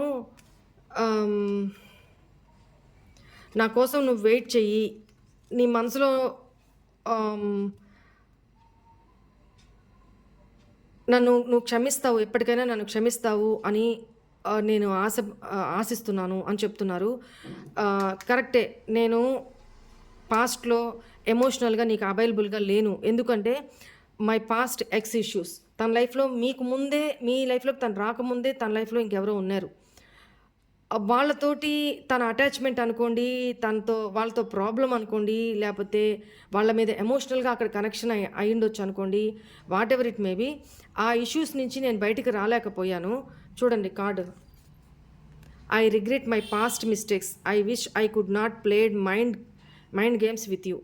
నా కోసం నువ్వు వెయిట్ చెయ్యి, నీ మనసులో నువ్వు క్షమిస్తావు, ఎప్పటికైనా నన్ను క్షమిస్తావు అని నేను ఆశిస్తున్నాను అని చెప్తున్నారు. కరెక్టే, నేను పాస్ట్లో ఎమోషనల్గా నీకు అవైలబుల్గా లేను. ఎందుకంటే మై పాస్ట్ ఎక్స్ ఇష్యూస్, తన లైఫ్లో మీకు ముందే, మీ లైఫ్లోకి తను రాకముందే తన లైఫ్లో ఇంకెవరో ఉన్నారు. వాళ్ళతోటి తన అటాచ్మెంట్ అనుకోండి, వాళ్ళతో ప్రాబ్లం అనుకోండి, లేకపోతే వాళ్ళ మీద ఎమోషనల్గా అక్కడ కనెక్షన్ అయి ఉండొచ్చు అనుకోండి, వాట్ ఎవర్ ఇట్ మేబీ. ఆ ఇష్యూస్ నుంచి నేను బయటికి రాలేకపోయాను. చూడండి card, I regret my past mistakes, I wish I could not played mind games with you.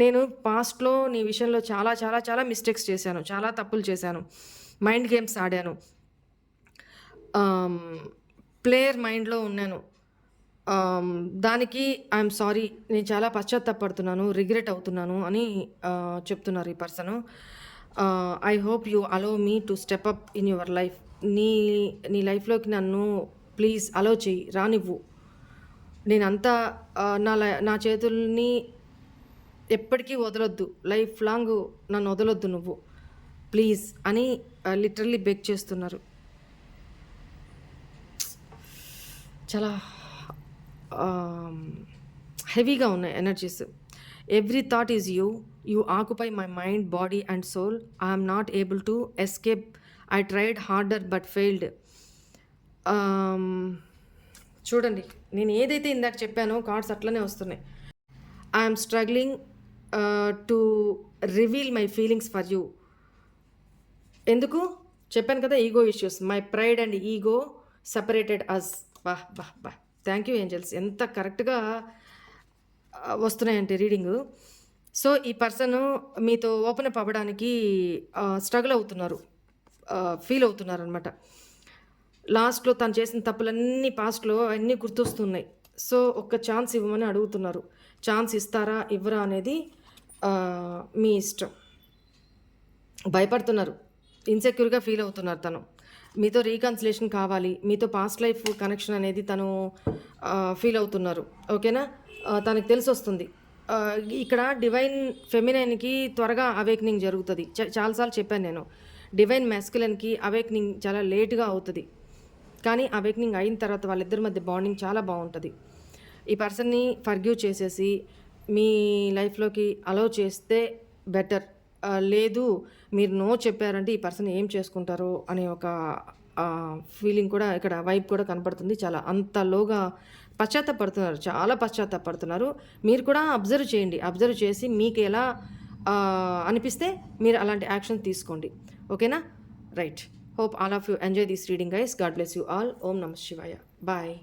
నేను పాస్ట్లో నీ విషయంలో చాలా చాలా చాలా మిస్టేక్స్ చేశాను, చాలా తప్పులు చేశాను, మైండ్ గేమ్స్ ఆడాను, ప్లేయర్ మైండ్లో ఉన్నాను. దానికి ఐఎమ్ సారీ, నేను చాలా పశ్చాత్తాపడుతున్నాను, రిగ్రెట్ అవుతున్నాను అని చెప్తున్నారు ఈ person. I hope you allow me to step up in your life. నీ లైఫ్లోకి నన్ను ప్లీజ్ అలో చెయ్యి, రానివ్వు. నేనంతా నా చేతుల్ని ఎప్పటికీ వదలొద్దు, లైఫ్ లాంగ్ నన్ను వదలొద్దు నువ్వు ప్లీజ్ అని లిటరల్లీ బెగ్ చేస్తున్నారు. చాలా హెవీగా ఉన్నాయి energies. Every thought is you occupy my mind, body and soul. I'm not able to escape. I tried harder but failed. చూడండి, నేను ఏదైతే ఇందాక చెప్పానో కార్డ్స్ అట్లనే వస్తున్నాయి. I'm struggling to reveal my feelings for you. ఎందుకు చెప్పాను కదా, ego issues. My pride and ego separated us. బా థ్యాంక్ యూ ఏంజల్స్, ఎంత కరెక్ట్గా వస్తున్నాయంటే రీడింగు. సో ఈ పర్సన్ మీతో ఓపెన్ అప్ అవ్వడానికి స్ట్రగుల్ అవుతున్నారు, ఫీల్ అవుతున్నారు అనమాట. లాస్ట్లో తను చేసిన తప్పులన్నీ పాస్ట్లో అన్నీ గుర్తొస్తున్నాయి. సో ఒక్క ఛాన్స్ ఇవ్వమని అడుగుతున్నారు. ఛాన్స్ ఇస్తారా ఇవ్వరా అనేది మీ ఇష్టం. భయపడుతున్నారు, ఇన్సెక్యూర్గా ఫీల్ అవుతున్నారు. తను మీతో రీకన్సిలేషన్ కావాలి, మీతో పాస్ట్ లైఫ్ కనెక్షన్ అనేది తను ఫీల్ అవుతున్నారు. ఓకేనా, తనకు తెలిసి వస్తుంది. ఇక్కడ డివైన్ ఫెమినైన్కి త్వరగా అవేక్నింగ్ జరుగుతుంది. చాలాసార్లు చెప్పాను నేను, డివైన్ మ్యాస్కులైన్కి అవేక్నింగ్ చాలా లేట్గా అవుతుంది. కానీ అవేక్నింగ్ అయిన తర్వాత వాళ్ళిద్దరి మధ్య బాండింగ్ చాలా బాగుంటుంది. ఈ పర్సన్ని ఫర్గ్యూ చేసేసి మీ లైఫ్లోకి అలౌ చేస్తే బెటర్. లేదు మీరు నో చెప్పారంటే ఈ పర్సన్ ఏం చేసుకుంటారో అనే ఒక ఫీలింగ్ కూడా ఇక్కడ, వైబ్ కూడా కనపడుతుంది. చాలా అంతలోగా పశ్చాత్తాపడుతున్నారు, చాలా పశ్చాత్తాపడుతున్నారు. మీరు కూడా అబ్జర్వ్ చేయండి. అబ్జర్వ్ చేసి మీకు ఎలా అనిపిస్తే మీరు అలాంటి యాక్షన్ తీసుకోండి. ఓకేనా, right. Hope all of you enjoy this reading, guys. God bless you all. Om Namah Shivaya. Bye.